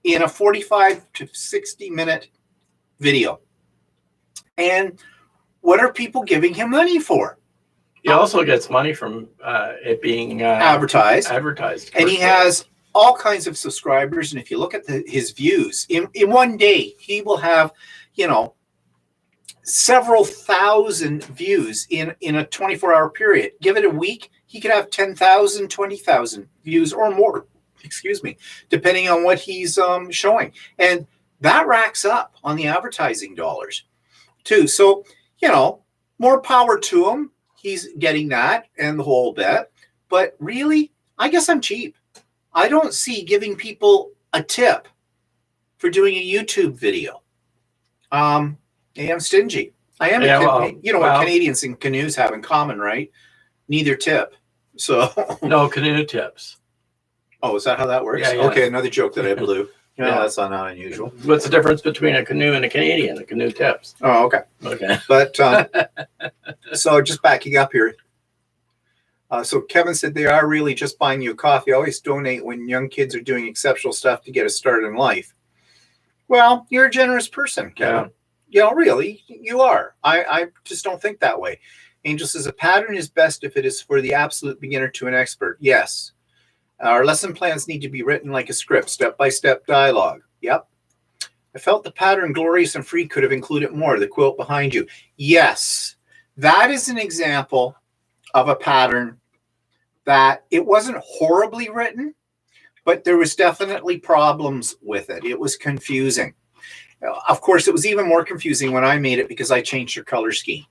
in a 45 to 60 minute video. And what are people giving him money for? He also gets money from it being advertised. And he has all kinds of subscribers. And if you look at his views, in one day, he will have, several thousand views in a 24-hour period. Give it a week, he could have 10,000, 20,000 views or more, depending on what he's showing. And that racks up on the advertising dollars too. So, more power to him. He's getting that and the whole bit. But really, I guess I'm cheap. I don't see giving people a tip for doing a YouTube video. I'm stingy. I am. What Canadians and canoes have in common, right? Neither tip. So no canoe tips. Oh, is that how that works? Yeah. Okay, another joke that I blew. That's not unusual. What's the difference between a canoe and a Canadian? A canoe tips. Oh, okay. Okay. But so just backing up here. So Kevin said they are really just buying you a coffee. Always donate when young kids are doing exceptional stuff to get a start in life. Well, you're a generous person, Kevin. Yeah. Really, you are. I just don't think that way. Angel says a pattern is best if it is for the absolute beginner to an expert. Yes. Our lesson plans need to be written like a script, step-by-step dialogue. Yep. I felt the pattern glorious and free could have included more. The quilt behind you. Yes. That is an example of a pattern that it wasn't horribly written, but there was definitely problems with it. It was confusing. Of course, it was even more confusing when I made it because I changed her color scheme.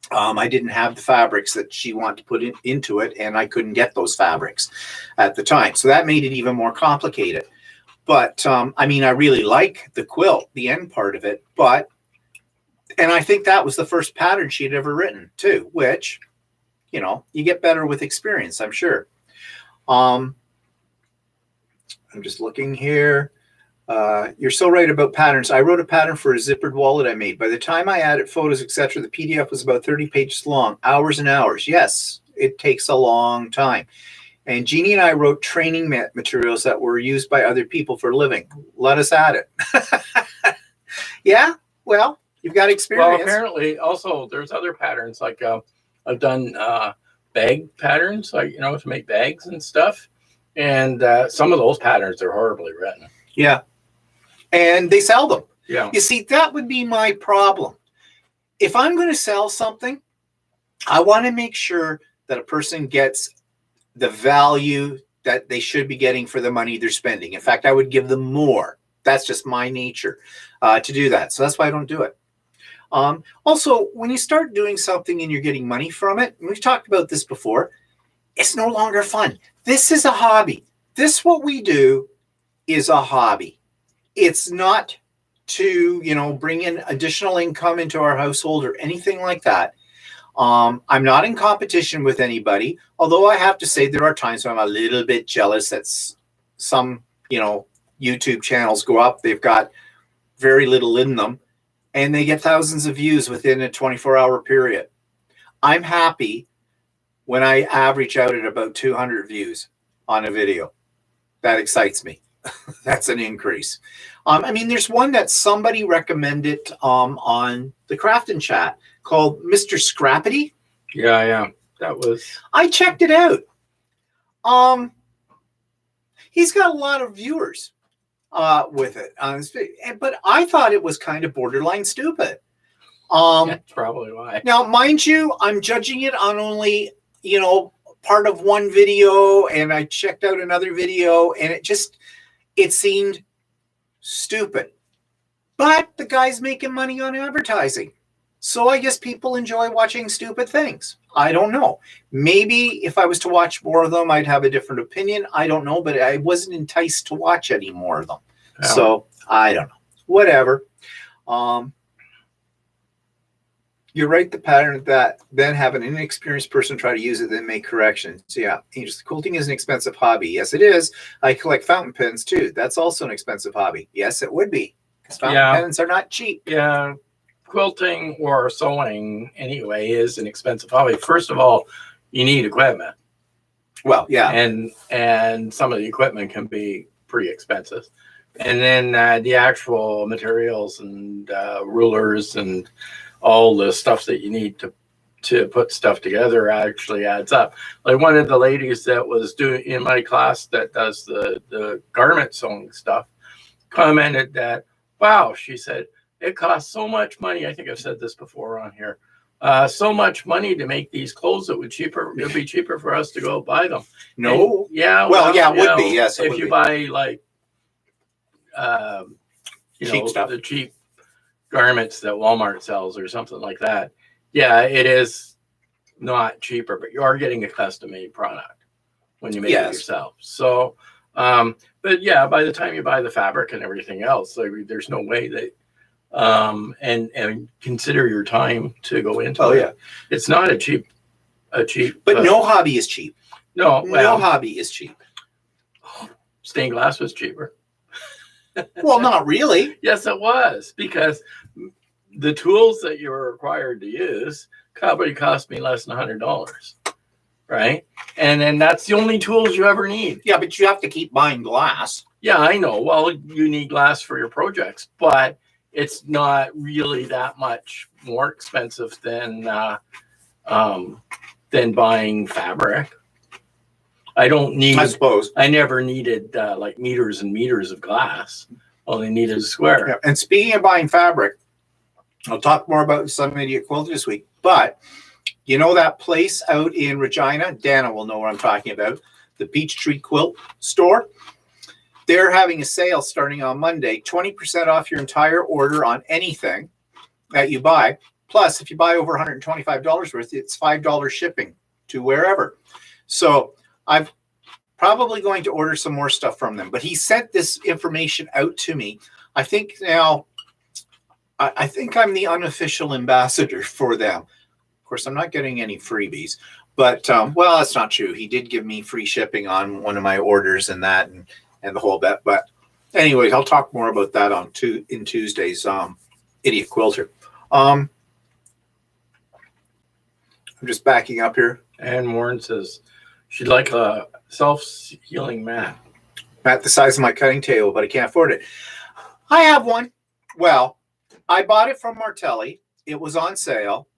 I didn't have the fabrics that she wanted to put into it, and I couldn't get those fabrics at the time. So that made it even more complicated. But, I really like the quilt, the end part of it. And I think that was the first pattern she had ever written, too, which, you get better with experience, I'm sure. I'm just looking here. You're so right about patterns. I wrote a pattern for a zippered wallet I made. By the time I added photos, etc., the PDF was about 30 pages long, hours and hours. Yes, it takes a long time. And Jeannie and I wrote training materials that were used by other people for a living. Let us add it. Yeah, well, you've got experience. Well, apparently, also, there's other patterns. Like I've done bag patterns, like, to make bags and stuff. And some of those patterns are horribly written. Yeah. And they sell them. Yeah. You see, that would be my problem. If I'm going to sell something, I want to make sure that a person gets the value that they should be getting for the money they're spending. In fact, I would give them more. That's just my nature to do that. So that's why I don't do it. Also, when you start doing something and you're getting money from it, and we've talked about this before, it's no longer fun. This is a hobby. This, what we do, is a hobby. It's not to, bring in additional income into our household or anything like that. I'm not in competition with anybody, although I have to say there are times when I'm a little bit jealous that some, YouTube channels go up. They've got very little in them and they get thousands of views within a 24-hour period. I'm happy when I average out at about 200 views on a video. That excites me. That's an increase. There's one that somebody recommended on the Craftin' Chat called Mr. Scrappity. Yeah. That was. I checked it out. He's got a lot of viewers with it, but I thought it was kind of borderline stupid. That's probably why. Now, mind you, I'm judging it on only part of one video, and I checked out another video, and it seemed stupid. But the guy's making money on advertising. So I guess people enjoy watching stupid things. I don't know. Maybe if I was to watch more of them, I'd have a different opinion. I don't know, but I wasn't enticed to watch any more of them. Yeah. So I don't know. Whatever. You're right. The pattern that then have an inexperienced person try to use it, then make corrections. Yeah. Angels, quilting is an expensive hobby. Yes, it is. I collect fountain pens too. That's also an expensive hobby. Yes, it would be. Because fountain pens are not cheap. Yeah. Quilting or sewing anyway is an expensive hobby. First of all, you need equipment. Well, yeah. And some of the equipment can be pretty expensive. And then the actual materials and rulers and all the stuff that you need to put stuff together actually adds up. Like one of the ladies that was doing in my class that does the garment sewing stuff commented that, wow, she said, it costs so much money. I think I've said this before on here. So much money to make these clothes. It would be cheaper for us to go buy them. No. And, yeah. Well, yeah, it would be. Yes. If you buy like, cheap stuff, the cheap garments that Walmart sells or something like that. Yeah, it is not cheaper, but you are getting a custom made product when you make it yourself. So, but yeah, by the time you buy the fabric and everything else, like, there's no way that, and consider your time to go into it. Yeah. It's not a cheap, but no hobby is cheap. No, no hobby is cheap. Stained glass was cheaper. Well, not really. Yes, it was, because the tools that you were required to use probably cost me less than $100, right? And then that's the only tools you ever need. Yeah, but you have to keep buying glass. Yeah, I know. Well, you need glass for your projects, but it's not really that much more expensive than buying fabric. I don't need. I suppose I never needed like meters and meters of glass. All they needed is a square. Yeah. And speaking of buying fabric, I'll talk more about Some Idiot Quilter this week. But you know that place out in Regina? Dana will know what I'm talking about. The Peachtree Quilt Store. They're having a sale starting on Monday. 20% off your entire order on anything that you buy. Plus, if you buy over $125 worth, it's $5 shipping to wherever. So I'm probably going to order some more stuff from them. But he sent this information out to me. I think now, I think I'm the unofficial ambassador for them. Of course, I'm not getting any freebies. But, well, that's not true. He did give me free shipping on one of my orders and that and the whole bit. But anyways, I'll talk more about that in Tuesday's Idiot Quilter. I'm just backing up here. And Warren says she'd like a self-healing mat. Mat the size of my cutting table, but I can't afford it. I have one. Well, I bought it from Martelli. It was on sale.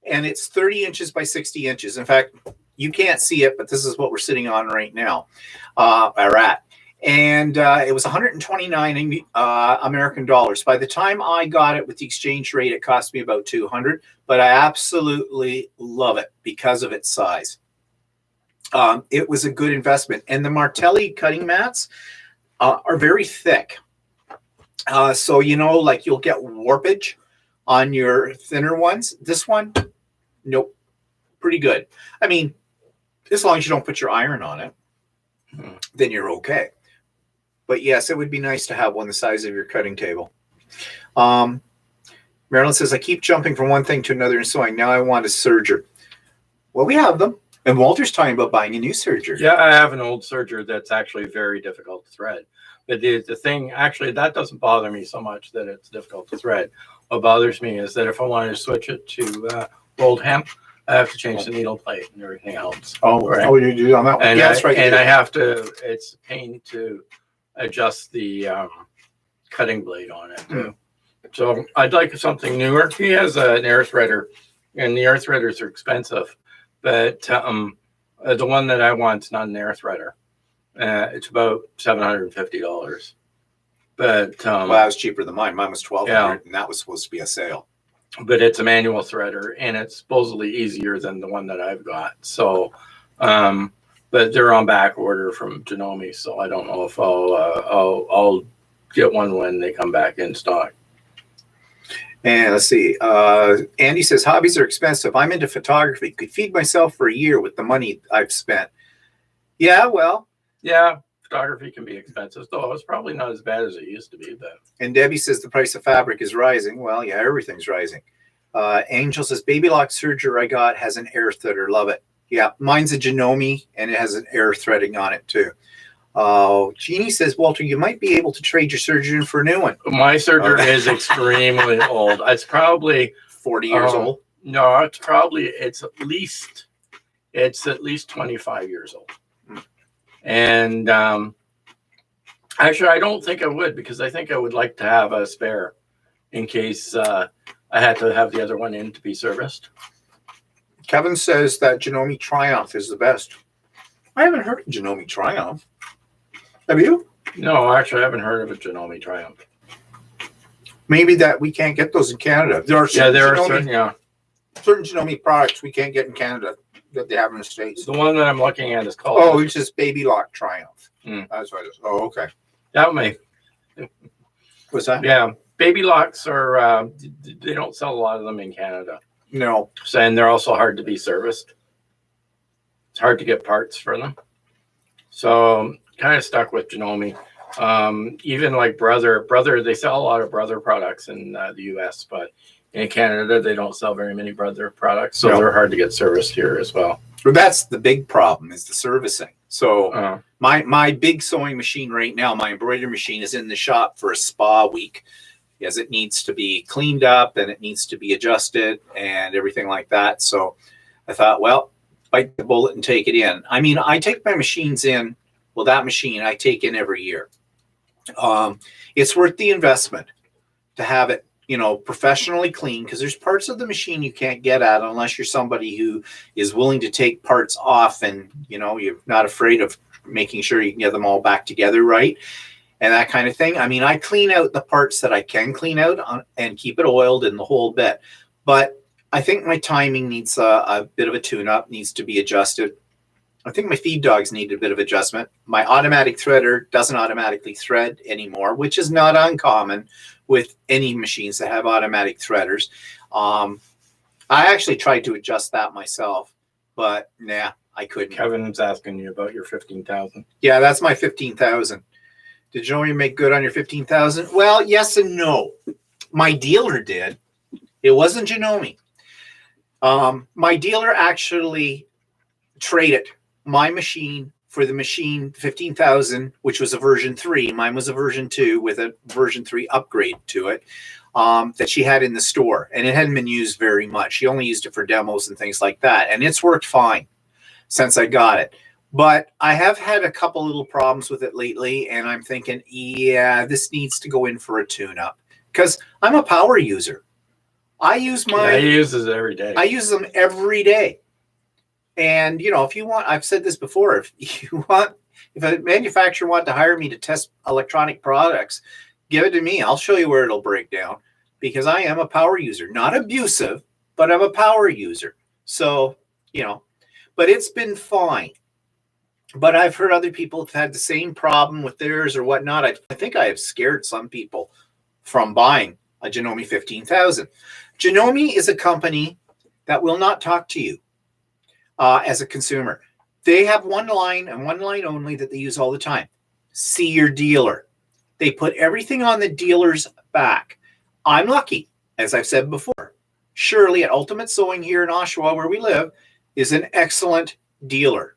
And it's 30 inches by 60 inches. In fact, you can't see it, but this is what we're sitting on right now. Or at. And it was 129 American dollars. By the time I got it with the exchange rate, it cost me about 200. But I absolutely love it because of its size. It was a good investment. And the Martelli cutting mats are very thick. So, you know, like you'll get warpage on your thinner ones. This one, nope, pretty good. I mean, as long as you don't put your iron on it, then you're okay. But yes, it would be nice to have one the size of your cutting table. Marilyn says, I keep jumping from one thing to another and sewing. Now I want a serger. Well, we have them. And Walter's talking about buying a new serger. Yeah, I have an old serger that's actually very difficult to thread. But the thing, actually, that doesn't bother me so much that it's difficult to thread. What bothers me is that if I wanted to switch it to rolled hemp, I have to change the needle plate and everything else. Oh, right. Oh, you do on that one? And yeah, that's right. And I have to, it's a pain to adjust the cutting blade on it, too. So I'd like something newer. He has an air threader, and the air threaders are expensive. But the one that I want is not an air threader. It's about $750. But well, that was cheaper than mine. Mine was $1,200, yeah. And that was supposed to be a sale. But it's a manual threader, and it's supposedly easier than the one that I've got. So, but they're on back order from Janome, so I don't know if I'll get one when they come back in stock. And let's see. Andy says, hobbies are expensive. I'm into photography. Could feed myself for a year with the money I've spent. Yeah, well. Yeah, photography can be expensive, though. It's probably not as bad as it used to be. But. And Debbie says the price of fabric is rising. Well, yeah, everything's rising. Angel says, Baby Lock Serger I got has an air threader. Love it. Yeah, mine's a Janome, and it has an air threading on it too. Jeannie says, Walter, you might be able to trade your Serger in for a new one. My Serger is extremely old. It's probably 40 years old. No, it's at least 25 years old. And actually, I don't think I would, because I think I would like to have a spare in case I had to have the other one in to be serviced. Kevin says that Janome Triumph is the best. I haven't heard of Janome Triumph. Have you? No, actually, I haven't heard of a Janome Triumph. Maybe that we can't get those in Canada. There are certain Janome products we can't get in Canada that they have in the States. The one that I'm looking at is called... it's just Baby Lock Triumph. That's what it is. Oh, okay. That may... What's that? Yeah. Baby Locks are... they don't sell a lot of them in Canada. No. So, and they're also hard to be serviced. It's hard to get parts for them. So kind of stuck with Janome. Even like Brother, they sell a lot of Brother products in the US, but in Canada, they don't sell very many Brother products. So they're hard to get serviced here as well. Well, that's the big problem, is the servicing. So my big sewing machine right now, my embroidery machine, is in the shop for a spa week, as it needs to be cleaned up and it needs to be adjusted and everything like that. So I thought, well, bite the bullet and take it in. I mean, I take my machines in. Well, that machine I take in every year. It's worth the investment to have it, professionally clean, because there's parts of the machine you can't get at unless you're somebody who is willing to take parts off and, you're not afraid of making sure you can get them all back together right and that kind of thing. I mean, I clean out the parts that I can clean out and keep it oiled and the whole bit. But I think my timing needs a bit of a tune-up, needs to be adjusted. I think my feed dogs need a bit of adjustment. My automatic threader doesn't automatically thread anymore, which is not uncommon with any machines that have automatic threaders. I actually tried to adjust that myself, but I couldn't. Kevin's asking you about your 15,000. Yeah, that's my 15,000. Did you only make good on your 15,000? Well, yes and no. My dealer did. It wasn't Janome. My dealer actually traded my machine for the machine 15,000, which was a version 3. Mine was a version 2 with a version 3 upgrade to it that she had in the store. And it hadn't been used very much. She only used it for demos and things like that. And it's worked fine since I got it. But I have had a couple little problems with it lately. And I'm thinking, this needs to go in for a tune-up. Because I'm a power user. I use I use it every day. I use them every day. And, if you want, I've said this before, if a manufacturer wants to hire me to test electronic products, give it to me. I'll show you where it'll break down, because I am a power user, not abusive, but I'm a power user. So, but it's been fine. But I've heard other people have had the same problem with theirs or whatnot. I think I have scared some people from buying a Janome 15,000. Janome is a company that will not talk to you. As a consumer, they have one line and one line only that they use all the time. See your dealer. They put everything on the dealer's back. I'm lucky, as I've said before. Shirley at Ultimate Sewing here in Oshawa, where we live, is an excellent dealer.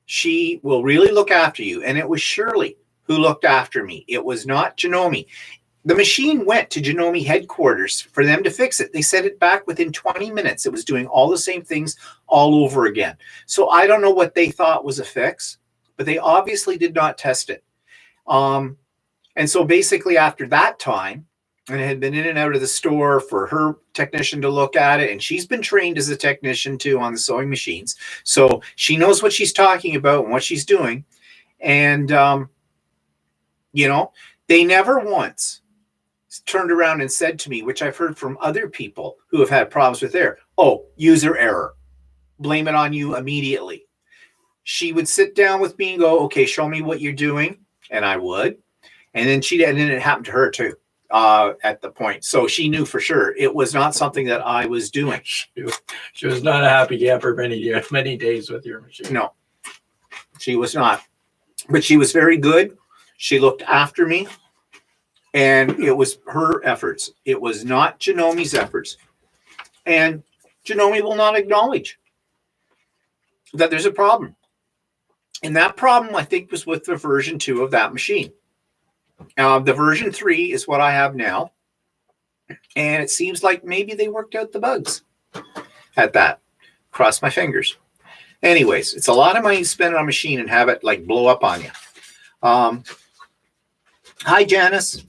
She will really look after you. And it was Shirley who looked after me. It was not Janome. The machine went to Janome headquarters for them to fix it. They sent it back within 20 minutes. It was doing all the same things all over again. So I don't know what they thought was a fix, but they obviously did not test it. And so basically after that time, and it had been in and out of the store for her technician to look at it, and she's been trained as a technician too on the sewing machines. So she knows what she's talking about and what she's doing. And, they never once turned around and said to me, which I've heard from other people who have had problems with their, user error. Blame it on you immediately. She would sit down with me and go, okay, show me what you're doing. And I would. And then it happened to her too at the point. So she knew for sure it was not something that I was doing. She was not a happy camper many days with your machine. No, she was not. But she was very good. She looked after me. And it was her efforts. It was not Janome's efforts. And Janome will not acknowledge that there's a problem. And that problem, I think, was with the version 2 of that machine. The version 3 is what I have now. And it seems like maybe they worked out the bugs at that. Cross my fingers. Anyways, it's a lot of money to spend on a machine and have it like blow up on you. Hi, Janice.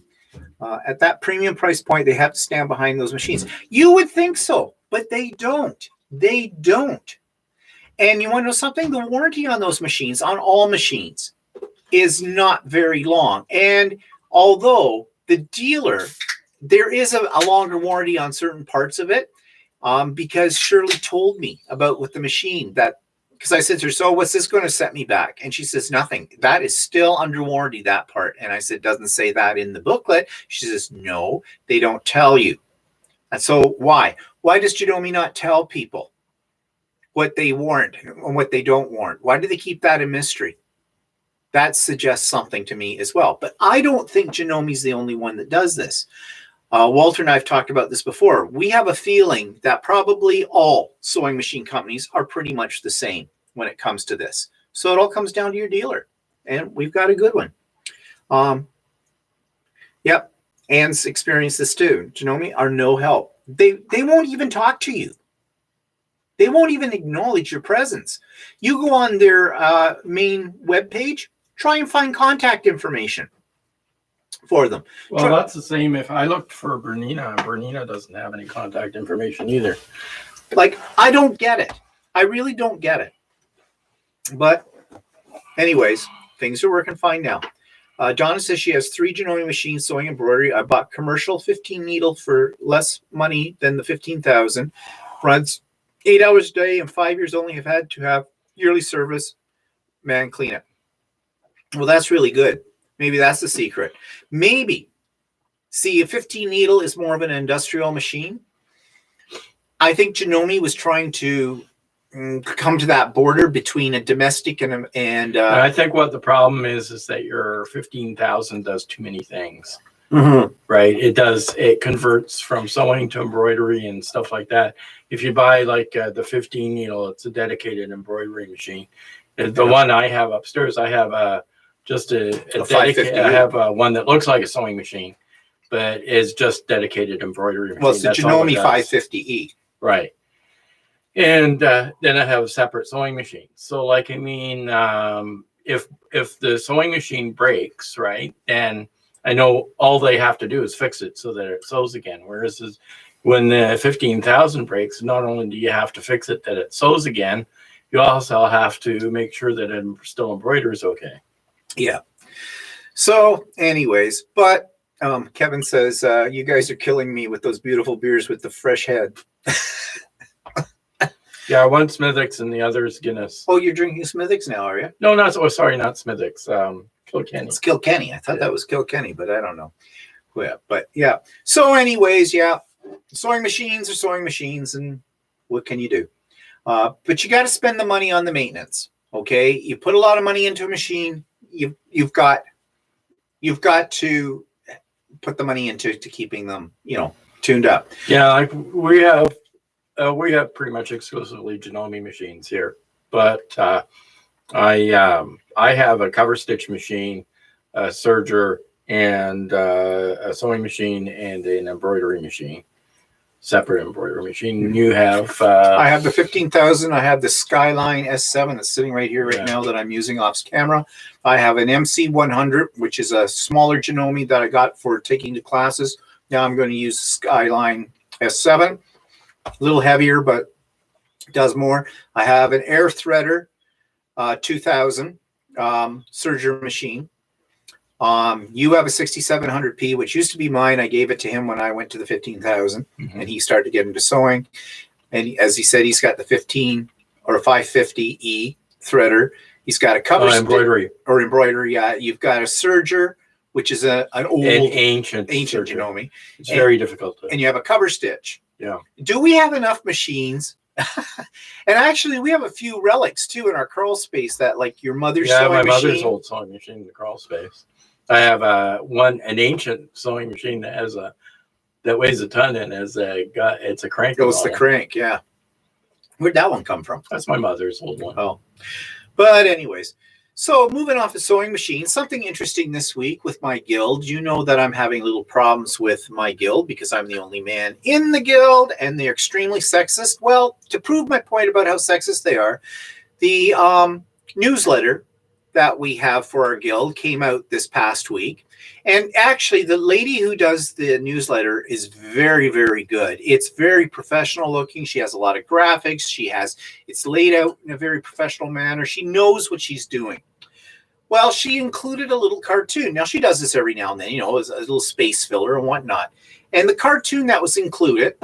At that premium price point, they have to stand behind those machines. You would think so, but they don't. They don't. And you want to know something? The warranty on those machines, on all machines, is not very long. And although the dealer, there is a longer warranty on certain parts of it, because Shirley told me about with the machine that, because I said to her, so what's this going to set me back? And she says, nothing. That is still under warranty, that part. And I said, doesn't say that in the booklet. She says, no, they don't tell you. And so why? Why does Janome not tell people what they warrant and what they don't warrant? Why do they keep that a mystery? That suggests something to me as well. But I don't think Janome's the only one that does this. Walter and I have talked about this before. We have a feeling that probably all sewing machine companies are pretty much the same when it comes to this. So it all comes down to your dealer. And we've got a good one. Yep. Anne's experienced this too. Janome are no help. They won't even talk to you. They won't even acknowledge your presence. You go on their main webpage, try and find contact information for them. Well, that's the same. If I looked for Bernina, Bernina doesn't have any contact information either. Like, I don't get it. I really don't get it. But anyways, things are working fine now. Donna says she has 3 Janome machines sewing embroidery. I bought commercial 15 needle for less money than the 15,000. Runs 8 hours a day and 5 years only. Have had to have yearly service. Man, clean it. Well, that's really good. Maybe that's the secret. Maybe. See, a 15 needle is more of an industrial machine. I think Janome was trying to come to that border between a domestic and I think what the problem is that your 15,000 does too many things. Mm-hmm. Right? It converts from sewing to embroidery and stuff like that. If you buy like the 15 needle, it's a dedicated embroidery machine. The one I have upstairs, I have just a dedicated. I have one that looks like a sewing machine, but is just dedicated embroidery machine. Well, it's the Janome 550E. Right. And then I have a separate sewing machine. So, like, I mean, if the sewing machine breaks, right, then I know all they have to do is fix it so that it sews again. Whereas when the 15,000 breaks, not only do you have to fix it that it sews again, you also have to make sure that it still embroiders okay. Yeah. So, anyways, but Kevin says, you guys are killing me with those beautiful beers with the fresh head. Yeah, one Smithwick's and the other is Guinness. Oh, you're drinking Smithwick's now, are you? No, not Smithwick's. Kilkenny. It's Kilkenny. I thought that was Kilkenny, but I don't know. Yeah, but yeah. So, anyways, yeah, sewing machines are sewing machines, and what can you do? But you got to spend the money on the maintenance. Okay, you put a lot of money into a machine. You've got to put the money into keeping them, tuned up. Yeah, like we have pretty much exclusively Janome machines here, but I have a cover stitch machine, a serger, and a sewing machine and an embroidery machine, separate embroidery machine. You have I have the 15,000. I have the Skyline S7 that's sitting right here now that I'm using off camera. I have an MC 100, which is a smaller Janome that I got for taking the classes. Now I'm going to use Skyline S7. A little heavier, but does more. I have an Air Threader 2000 serger machine. You have a 6700P, which used to be mine. I gave it to him when I went to the 15,000, and he started to get into sewing. And as he said, he's got the 15 or 550E threader. He's got a cover embroidery. Yeah, you've got a serger, which is an old, ancient Janome. It's very difficult. And you have a cover stitch. Yeah. Do we have enough machines? And actually, we have a few relics too in our crawl space that, like, your mother's sewing machine. Yeah, my mother's old sewing machine in the crawl space. I have an ancient sewing machine that has that weighs a ton and is it's a crank. Goes the crank, yeah. Where'd that one come from? That's my mother's old one. Oh, but anyways, so moving off the sewing machine, something interesting this week with my guild. You know that I'm having little problems with my guild because I'm the only man in the guild and they're extremely sexist. Well, to prove my point about how sexist they are, the newsletter that we have for our guild came out this past week. And actually, the lady who does the newsletter is very, very good. It's very professional looking. She has a lot of graphics. It's laid out in a very professional manner. She knows what she's doing. Well, she included a little cartoon. Now, she does this every now and then, you know, as a little space filler and whatnot. And the cartoon that was included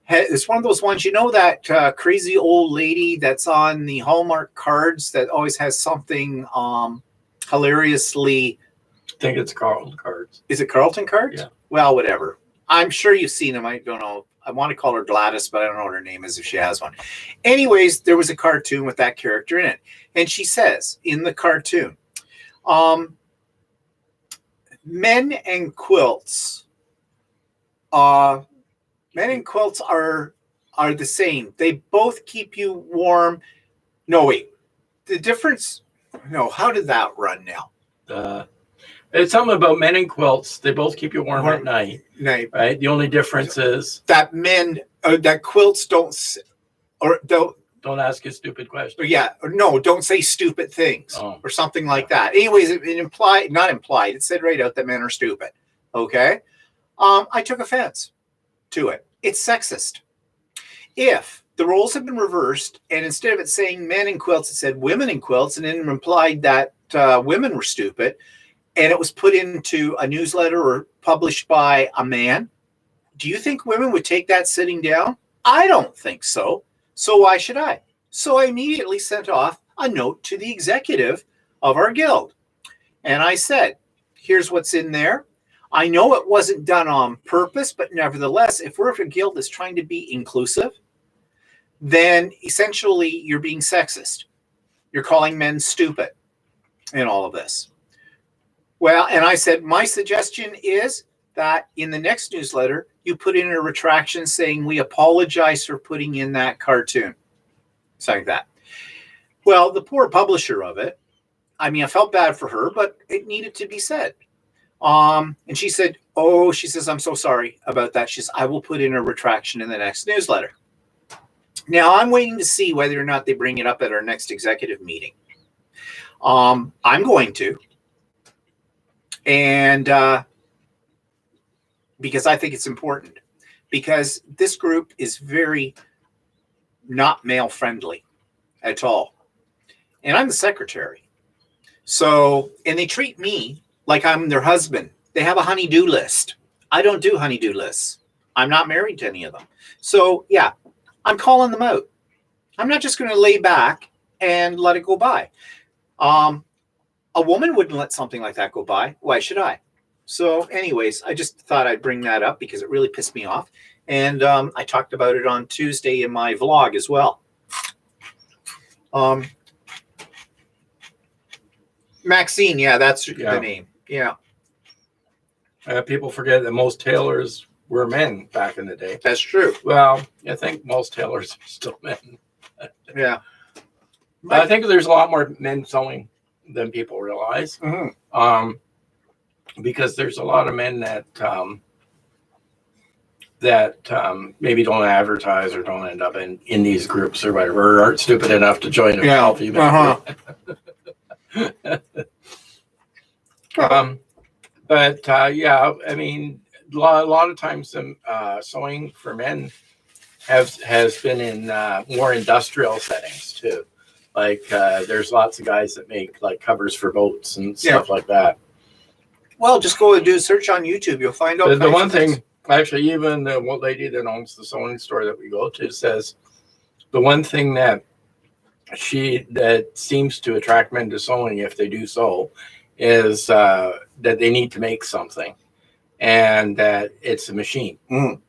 is one of those ones, you know, that crazy old lady that's on the Hallmark cards that always has something hilariously... I think it's Carlton cards. Is it Carlton cards? Yeah. Well, whatever. I'm sure you've seen them. I don't know. I want to call her Gladys, but I don't know what her name is if she has one. Anyways, there was a cartoon with that character in it. And she says in the cartoon, men and quilts are the same. They both keep you warm. No, wait. The difference... No, how did that run now? It's something about men and quilts. They both keep you warm at night. Right? The only difference is that that quilts don't ask you stupid questions. Yeah, no, don't say stupid things or something like that. Anyways, it implied, not implied. It said right out that men are stupid. Okay, I took offense to it. It's sexist. If the roles had been reversed and instead of it saying men in quilts, it said women in quilts, and then it implied that women were stupid. And it was put into a newsletter or published by a man, do you think women would take that sitting down? I don't think so. So why should I? So I immediately sent off a note to the executive of our guild. And I said, here's what's in there. I know it wasn't done on purpose, but nevertheless, if we're a guild that's trying to be inclusive, then essentially you're being sexist. You're calling men stupid in all of this. Well, and I said, my suggestion is that in the next newsletter, you put in a retraction saying, we apologize for putting in that cartoon. Something like that. Well, the poor publisher of it, I mean, I felt bad for her, but it needed to be said. And she said, she says, I'm so sorry about that. She says, I will put in a retraction in the next newsletter. Now, I'm waiting to see whether or not they bring it up at our next executive meeting. I'm going to. And because I think it's important, because this group is very not male friendly at all. And I'm the secretary. So, and they treat me like I'm their husband. They have a honey-do list. I don't do honey-do lists. I'm not married to any of them. So, yeah, I'm calling them out. I'm not just going to lay back and let it go by. A woman wouldn't let something like that go by. Why should I? So anyways, I just thought I'd bring that up because it really pissed me off. And I talked about it on Tuesday in my vlog as well. Maxine, yeah, that's the name. Yeah. People forget that most tailors were men back in the day. That's true. Well, I think most tailors are still men. Yeah. But I think there's a lot more men sewing than people realize. Mm-hmm. Because there's a lot of men that maybe don't advertise or don't end up in these groups or whatever, or aren't stupid enough to join a all-female group. Yeah, I mean, a lot of times sewing for men has been in more industrial settings too. Like there's lots of guys that make like covers for boats and stuff like that. Well, just go and do a search on YouTube. You'll find out. The one thing, actually, even the one lady that owns the sewing store that we go to says the one thing that seems to attract men to sewing if they do sew is that they need to make something and that it's a machine. Mm.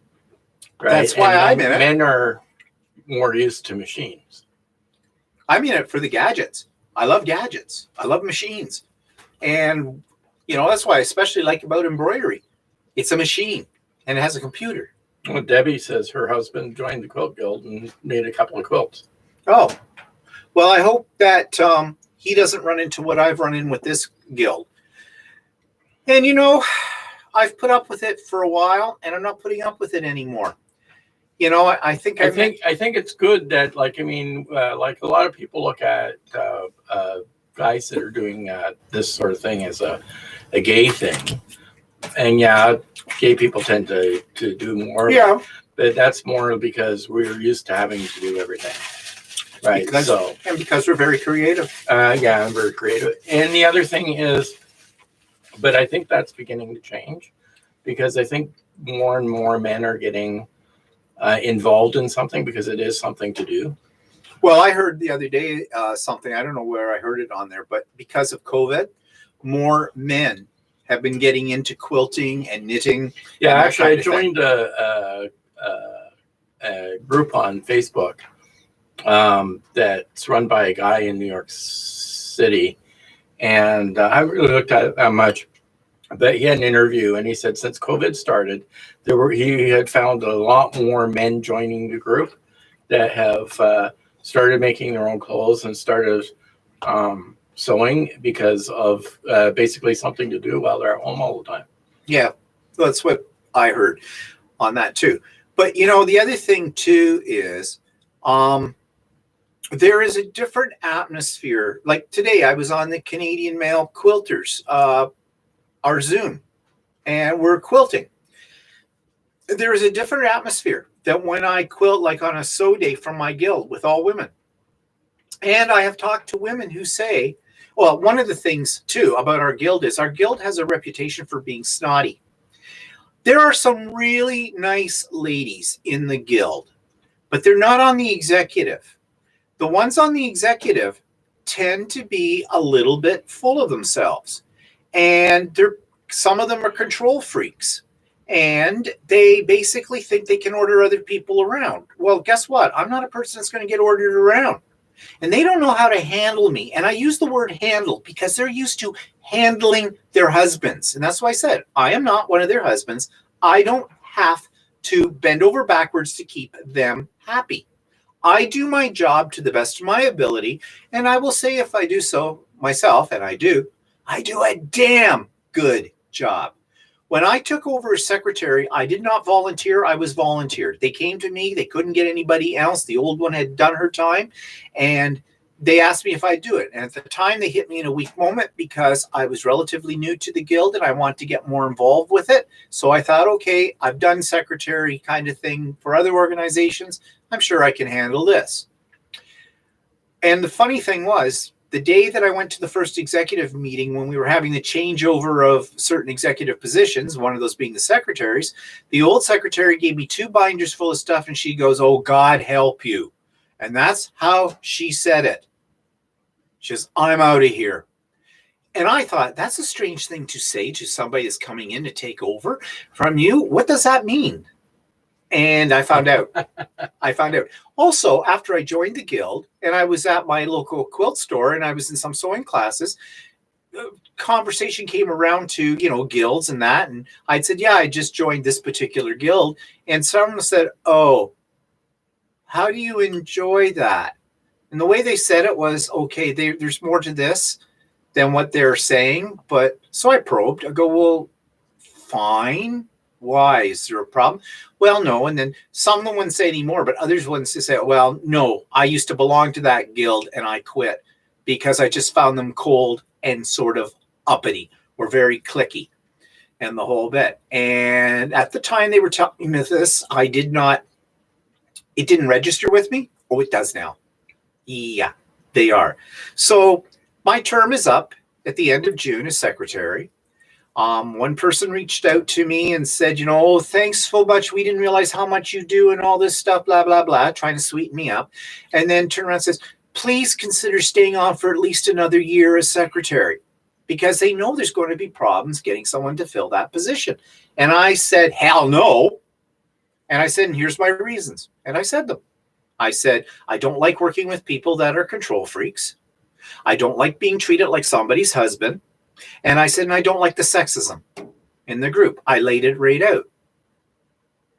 Right? That's why I'm in it. Men are more used to machines. I'm in it for the gadgets. I love gadgets. I love machines. And, you know, that's why I especially like about embroidery. It's a machine. and it has a computer. Well, Debbie says her husband joined the quilt guild and made a couple of quilts. Oh, well, I hope that he doesn't run into what I've run in with this guild. And, you know, I've put up with it for a while, and I'm not putting up with it anymore. You know, I think it's good that, like a lot of people look at guys that are doing this sort of thing as a gay thing, and yeah, gay people tend to do more. Yeah, but that's more because we're used to having to do everything, right? Because we're very creative. Yeah, I'm very creative. And the other thing is, but I think that's beginning to change, because I think more and more men are getting involved in something because it is something to do. Well, I heard the other day something, I don't know where I heard it on there, but because of COVID, more men have been getting into quilting and knitting. Yeah, actually, I joined a group on Facebook that's run by a guy in New York City. And I haven't really looked at it that much, but he had an interview, and he said since COVID started, he had found a lot more men joining the group that have started making their own clothes and started sewing because of basically something to do while they're at home all the time. Yeah, that's what I heard on that too. But, you know, the other thing too is there is a different atmosphere. Like today, I was on the Canadian Male Quilters, our Zoom, and we're quilting. There is a different atmosphere than when I quilt, like on a sew day from my guild with all women. And I have talked to women who say, well, one of the things too about our guild is our guild has a reputation for being snotty. There are some really nice ladies in the guild, but they're not on the executive. The ones on the executive tend to be a little bit full of themselves, and some of them are control freaks, and they basically think they can order other people around. Well, guess what? I'm not a person that's going to get ordered around, and they don't know how to handle me. And I use the word handle because they're used to handling their husbands, and that's why I said I am not one of their husbands. I don't have to bend over backwards to keep them happy. I do my job to the best of my ability, and I will say, if I do so myself, and I do a damn good job. When I took over as secretary, I did not volunteer. I was volunteered. They came to me. They couldn't get anybody else. The old one had done her time, and they asked me if I'd do it. And at the time, they hit me in a weak moment because I was relatively new to the guild and I wanted to get more involved with it. So I thought, okay, I've done secretary kind of thing for other organizations. I'm sure I can handle this. And the funny thing was, the day that I went to the first executive meeting, when we were having the changeover of certain executive positions, one of those being the secretaries, the old secretary gave me 2 binders full of stuff, and she goes, "Oh, God help you." And that's how she said it. She says, "I'm out of here." And I thought, that's a strange thing to say to somebody that's coming in to take over from you. What does that mean? And I found out. Also, after I joined the guild and I was at my local quilt store and I was in some sewing classes, conversation came around to, guilds and that. And I said, yeah, I just joined this particular guild. And someone said, "Oh, how do you enjoy that?" And the way they said it was, okay, there's more to this than what they're saying. But so I probed. I go, well, fine. Why? Is there a problem? Well, no. And then some of them wouldn't say anymore, but others wouldn't say, well, no, I used to belong to that guild and I quit because I just found them cold and sort of uppity or very cliquey and the whole bit. And at the time they were telling me this, it didn't register with me. Oh, it does now. Yeah, they are. So my term is up at the end of June as secretary. One person reached out to me and said, "Oh, thanks so much. We didn't realize how much you do and all this stuff, blah, blah, blah," trying to sweeten me up. And then turned around and says, "Please consider staying on for at least another year as secretary," because they know there's going to be problems getting someone to fill that position. And I said, hell no. And I said, and here's my reasons. And I said them. I said, I don't like working with people that are control freaks. I don't like being treated like somebody's husband. And I said, and I don't like the sexism in the group. I laid it right out.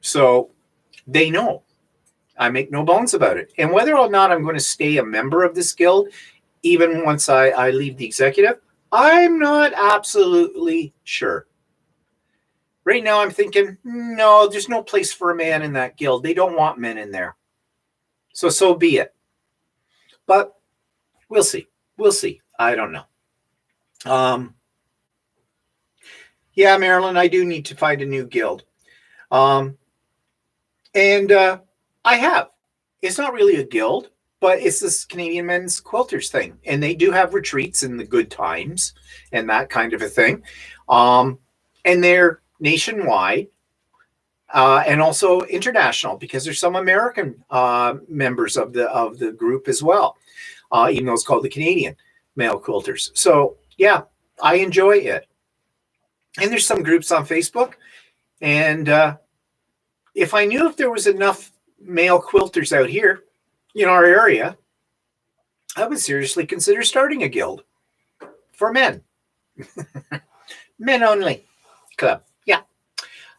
So they know. I make no bones about it. And whether or not I'm going to stay a member of this guild, even once I leave the executive, I'm not absolutely sure. Right now, I'm thinking, no, there's no place for a man in that guild. They don't want men in there. So be it. But we'll see. We'll see. I don't know. Yeah, Marilyn, I do need to find a new guild. And I have. It's not really a guild, but it's this Canadian Men's Quilters thing. And they do have retreats in the good times and that kind of a thing. And they're nationwide and also international, because there's some American members of the group as well, even though it's called the Canadian Male Quilters. So, yeah, I enjoy it. And there's some groups on Facebook. And if I knew if there was enough male quilters out here in our area, I would seriously consider starting a guild for men. Men only club. Yeah.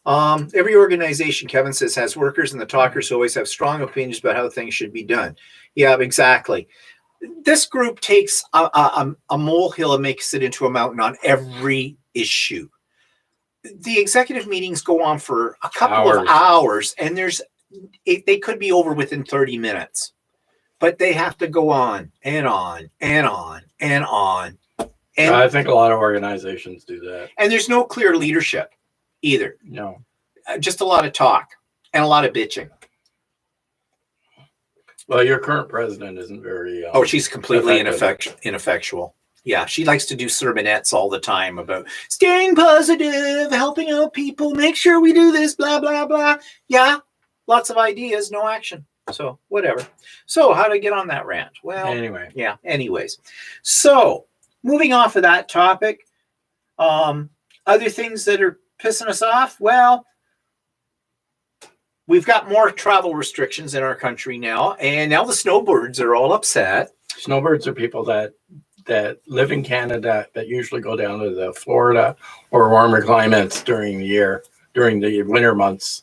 Every organization, Kevin says, has workers, and the talkers always have strong opinions about how things should be done. Yeah, exactly. This group takes a molehill and makes it into a mountain on every issue. The executive meetings go on for a couple of hours, and they could be over within 30 minutes, but they have to go on and on and on and on. And I think a lot of organizations do that. And there's no clear leadership either. No. Just a lot of talk and a lot of bitching. Well, your current president isn't very... she's completely ineffectual. Yeah, she likes to do sermonettes all the time about staying positive, helping out people, make sure we do this, blah, blah, blah. Yeah, lots of ideas, no action. So, whatever. So, how to get on that rant? Well, anyway. Yeah, anyways. So, moving off of that topic, other things that are pissing us off, well, we've got more travel restrictions in our country now, and now the snowbirds are all upset. Snowbirds are people that live in Canada that usually go down to the Florida or warmer climates during the year, during the winter months,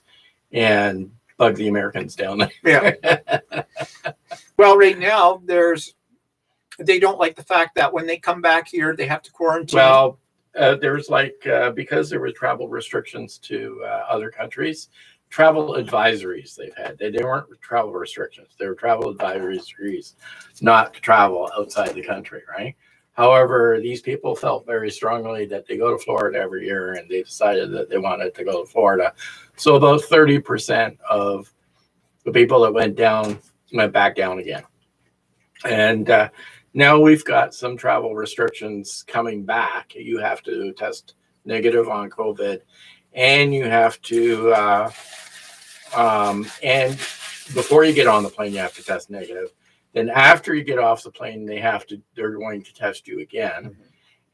and bug the Americans down there. Yeah. Well, right now, they don't like the fact that when they come back here, they have to quarantine. Well, there's because there were travel restrictions to other countries, travel advisories they've had. They weren't travel restrictions. They were travel advisories not to travel outside the country, right? However, these people felt very strongly that they go to Florida every year, and they decided that they wanted to go to Florida. So about 30% of the people that went back down again. And now we've got some travel restrictions coming back. You have to test negative on COVID, and you have to, and before you get on the plane, you have to test negative. Then after you get off the plane, they're going to test you again. Mm-hmm.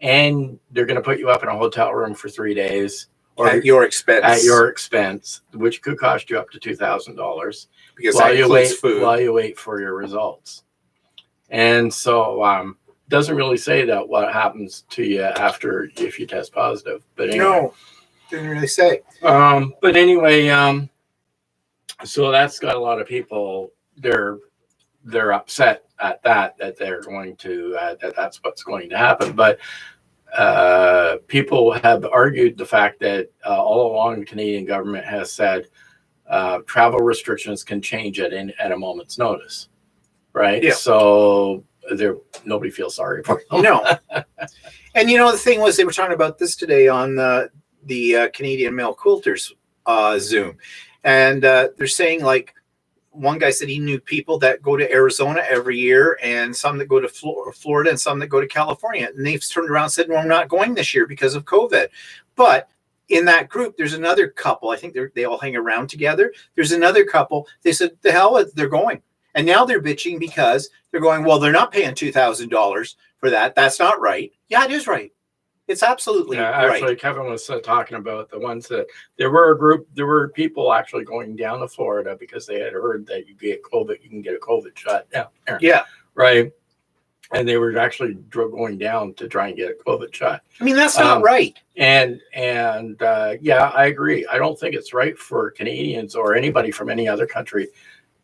And they're going to put you up in a hotel room for 3 days. Or at your expense. At your expense, which could cost you up to $2,000. Because that includes food. While you wait for your results. And so doesn't really say that what happens to you if you test positive. But anyway. No, didn't really say. But anyway, so that's got a lot of people, they're upset at that they're going to, that's what's going to happen. But people have argued the fact that all along the Canadian government has said travel restrictions can change at a moment's notice. Right. Yeah. So nobody feels sorry for them. No. And the thing was, they were talking about this today on the Canadian Male Quilters Zoom. And they're saying, like, one guy said he knew people that go to Arizona every year, and some that go to Florida, and some that go to California. And they've turned around and said, well, I'm not going this year because of COVID. But in that group, there's another couple. I think they all hang around together. There's another couple. They said, the hell, they're going. And now they're bitching because they're going, well, they're not paying $2,000 for that. That's not right. Yeah, it is right. It's absolutely right. Actually, Kevin was talking about the ones that there were people actually going down to Florida because they had heard that you get COVID, you can get a COVID shot. Yeah. Yeah. Right. and they were actually going down to try and get a COVID shot. I mean, that's not right. And yeah, I agree. I don't think it's right for Canadians or anybody from any other country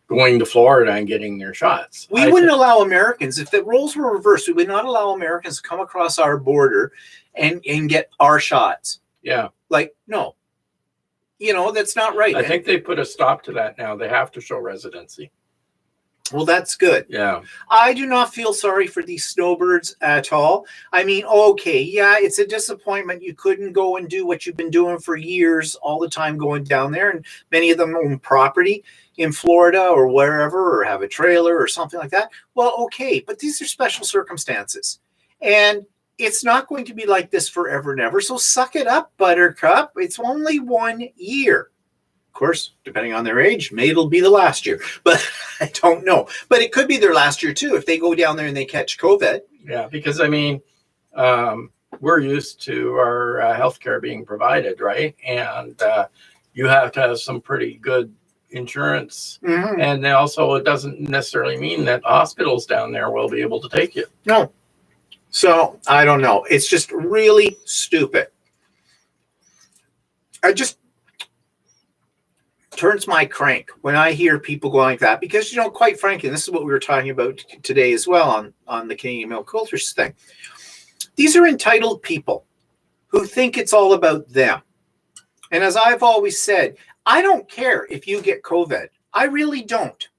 going to Florida and getting their shots. We wouldn't allow Americans, if the roles were reversed, we would not allow Americans to come across our border and get our shots. Yeah. Like, no. You know, that's not right. I think they put a stop to that now. They have to show residency. Well, that's good. Yeah. I do not feel sorry for these snowbirds at all. I mean, okay, yeah, it's a disappointment. You couldn't go and do what you've been doing for years, all the time going down there. And many of them own property in Florida or wherever, or have a trailer or something like that. Well, okay, but these are special circumstances. And it's not going to be like this forever and ever. So suck it up, Buttercup. It's only 1 year. Of course, depending on their age, maybe it'll be the last year, but I don't know. But it could be their last year too if they go down there and they catch COVID. Yeah, because I mean, we're used to our healthcare being provided, right? And you have to have some pretty good insurance, and then also it doesn't necessarily mean that hospitals down there will be able to take you. No. So I don't know. It's just really stupid. I just turns my crank when I hear people going like that, because, you know, quite frankly, this is what we were talking about today as well on the Canadian Milk Quilters thing. These are entitled people who think it's all about them. And as I've always said, I don't care if you get COVID. I really don't.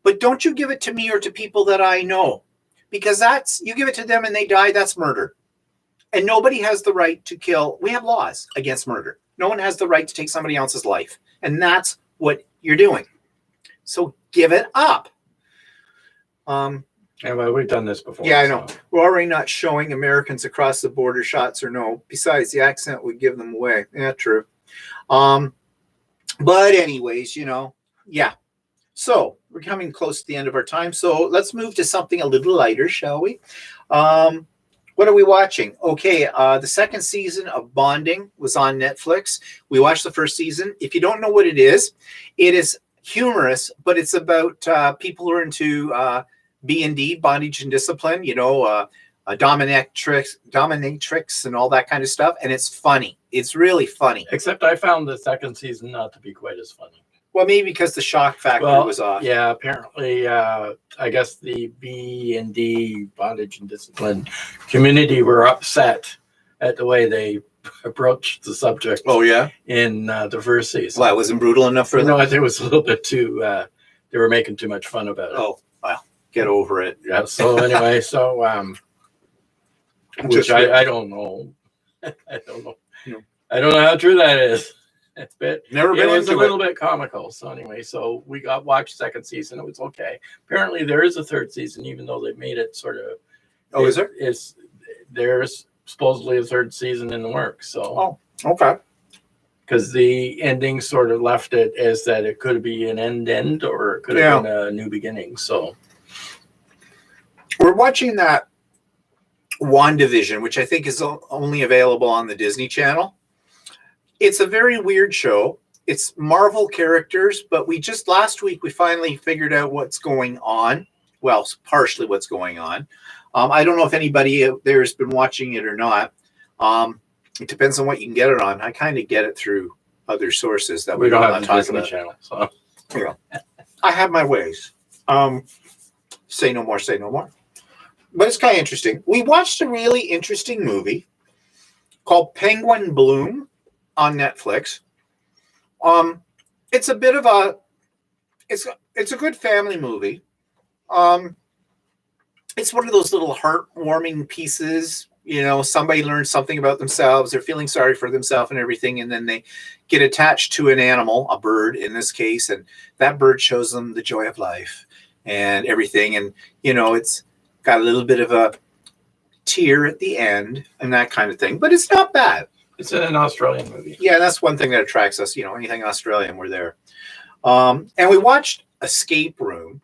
But don't you give it to me or to people that I know, because that's, you give it to them and they die, that's murder. And nobody has the right to kill. We have laws against murder. No one has the right to take somebody else's life. And that's what you're doing. So give it up. Yeah, well, we've done this before. Yeah, I know. So. We're already not showing Americans across the border shots or no. Besides, the accent would give them away. Yeah, true. But anyways, you know, yeah. So we're coming close to the end of our time. So let's move to something a little lighter, shall we? What are we watching? Okay, the second season of Bonding was on Netflix. We watched the first season. If you don't know what it is humorous, but it's about people who are into B&D, bondage and discipline, you know, dominatrix and all that kind of stuff. And it's funny. It's really funny. Except I found the second season not to be quite as funny. Well, maybe because the shock factor was off. Yeah, apparently, I guess the B&D bondage and discipline community were upset at the way they approached the subject. Oh, yeah? In the first season. Well, it wasn't brutal enough for them? No, I think it was a little bit too, they were making too much fun about it. Oh, well, get over it. Yeah, so anyway, which I don't know. I don't know. No. I don't know how true that is. But never been. It was a little bit comical. So anyway, so we watched second season. It was okay. Apparently, there is a third season, even though they made it sort of. Oh, is there? There's supposedly a third season in the works. So. Oh, okay. Because the ending sort of left it as that it could be an end, or it could have been a new beginning. So. We're watching that WandaVision, which I think is only available on the Disney Channel. It's a very weird show. It's Marvel characters, but last week we finally figured out what's going on. Well, partially what's going on. I don't know if anybody out there has been watching it or not. It depends on what you can get it on. I kind of get it through other sources that we don't have talk Disney about. Channel. So I have my ways. Say no more, say no more. But it's kind of interesting. We watched a really interesting movie called Penguin Bloom on Netflix. It's a bit of it's a good family movie. It's one of those little heartwarming pieces. You know, somebody learns something about themselves. They're feeling sorry for themselves and everything. And then they get attached to an animal, a bird in this case. And that bird shows them the joy of life and everything. And, you know, it's got a little bit of a tear at the end and that kind of thing. But it's not bad. It's an Australian movie. Yeah, that's one thing that attracts us. You know, anything Australian, we're there. And we watched Escape Room.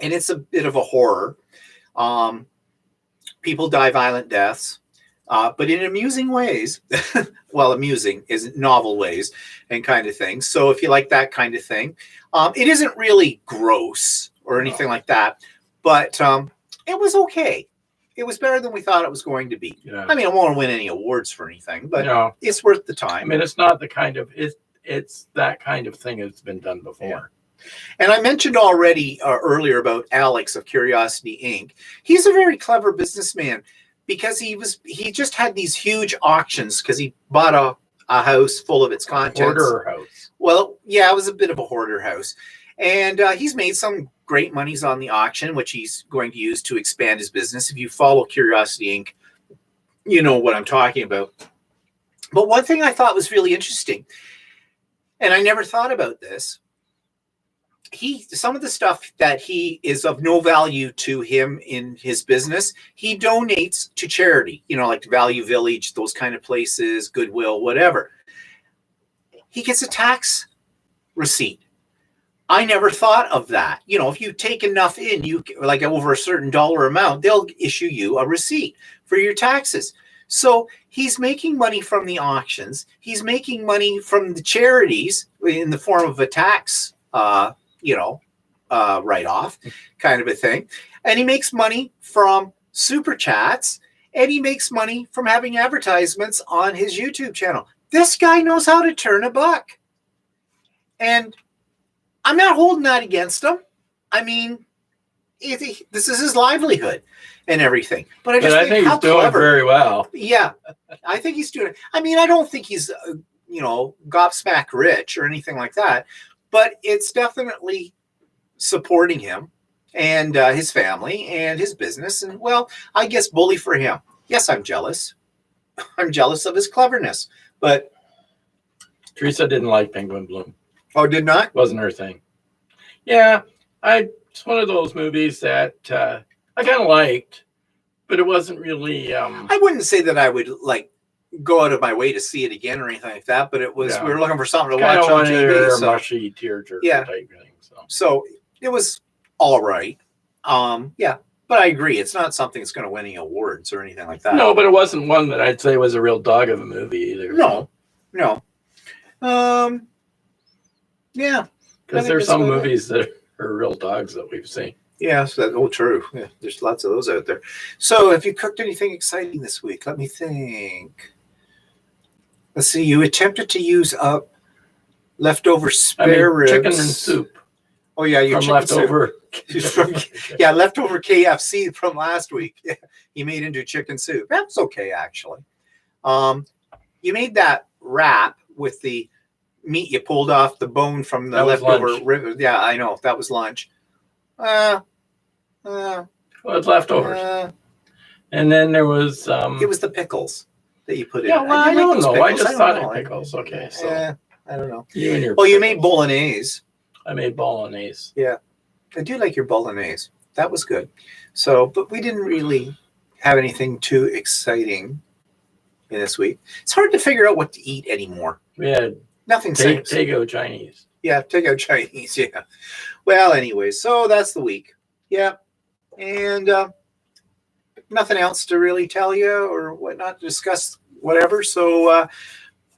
And it's a bit of a horror. People die violent deaths, but in amusing ways. Well, amusing is novel ways and kind of thing. So if you like that kind of thing, it isn't really gross or anything like that, but it was okay. It was better than we thought it was going to be. Yeah. I mean, I won't win any awards for anything, but No. it's worth the I time. mean, it's not the kind of it's that kind of thing that's been done before. Yeah. And I mentioned already earlier about Alex of Curiosity Inc. He's a very clever businessman because he just had these huge auctions because he bought a house full of its contents. Hoarder house. Well, yeah, it was a bit of a hoarder house. And he's made some great monies on the auction, which he's going to use to expand his business. If you follow Curiosity Inc., you know what I'm talking about. But one thing I thought was really interesting, and I never thought about this, some of the stuff that he is of no value to him in his business, he donates to charity, like Value Village, those kind of places, Goodwill, whatever. He gets a tax receipt. I never thought of that. If you take enough in, you like over a certain dollar amount, they'll issue you a receipt for your taxes. So he's making money from the auctions. He's making money from the charities in the form of a tax write-off kind of a thing. And he makes money from super chats, and he makes money from having advertisements on his YouTube channel. This guy knows how to turn a buck. And I'm not holding that against him. I mean, this is his livelihood and everything. But I think he's doing very well. Yeah, I think he's doing it. I mean, I don't think he's, gobsmack rich or anything like that. But it's definitely supporting him and his family and his business. And, well, I guess bully for him. Yes, I'm jealous. I'm jealous of his cleverness. But Teresa didn't like Penguin Bloom. Oh, did not? Wasn't her thing. Yeah, it's one of those movies that I kind of liked, but it wasn't really. I wouldn't say that I would go out of my way to see it again or anything like that, but it was we were looking for something to watch on TV. So mushy tearjerker type thing. So it was all right. But I agree, it's not something that's going to win any awards or anything like that. No, but it wasn't one that I'd say was a real dog of a movie either. No. Yeah. Because there's some movies that are real dogs that we've seen. Yeah, true. Yeah, there's lots of those out there. So have you cooked anything exciting this week? Let me think. Let's see. You attempted to use up leftover spare ribs. Chicken and soup. Oh, yeah. From leftover. Leftover KFC from last week. Yeah, you made into chicken soup. That's okay, actually. You made that wrap with the meat you pulled off the bone from the leftover rib. Yeah, I know. That was lunch. Well, it's leftovers. And then there was it was the pickles that you put in. Yeah, well, I don't know. I just thought of pickles. Okay, so I don't know. You and your you made bolognese. I made bolognese. Yeah, I do like your bolognese. That was good. So, but we didn't really have anything too exciting in this week. It's hard to figure out what to eat anymore. We had nothing. Takeout Chinese. Yeah, takeout Chinese. Yeah. Well, anyway, so that's the week. Yeah, and nothing else to really tell you or whatnot to discuss. Whatever. So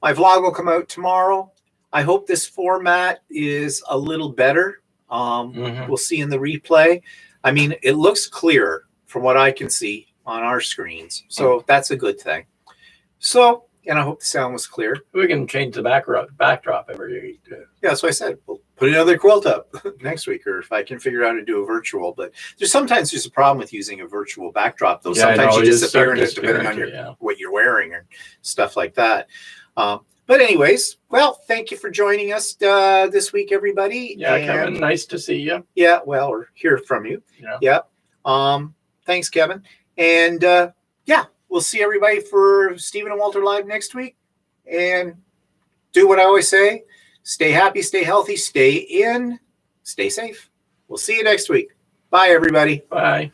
my vlog will come out tomorrow. I hope this format is a little better. We'll see in the replay. I mean, it looks clearer from what I can see on our screens, so that's a good thing. So, and I hope the sound was clear. We can change the backdrop every week. Yeah, that's what I said. We'll put another quilt up next week, or if I can figure out how to do a virtual. But sometimes there's a problem with using a virtual backdrop, though. Sometimes you disappear, depending on what you're wearing and stuff like that. But anyways, well, thank you for joining us this week, everybody. Yeah, Kevin, nice to see you. Yeah, well, or hear from you. Yeah. Thanks, Kevin. And we'll see everybody for Stephen and Walter Live next week. And do what I always say. Stay happy, stay healthy, stay safe. We'll see you next week. Bye, everybody. Bye.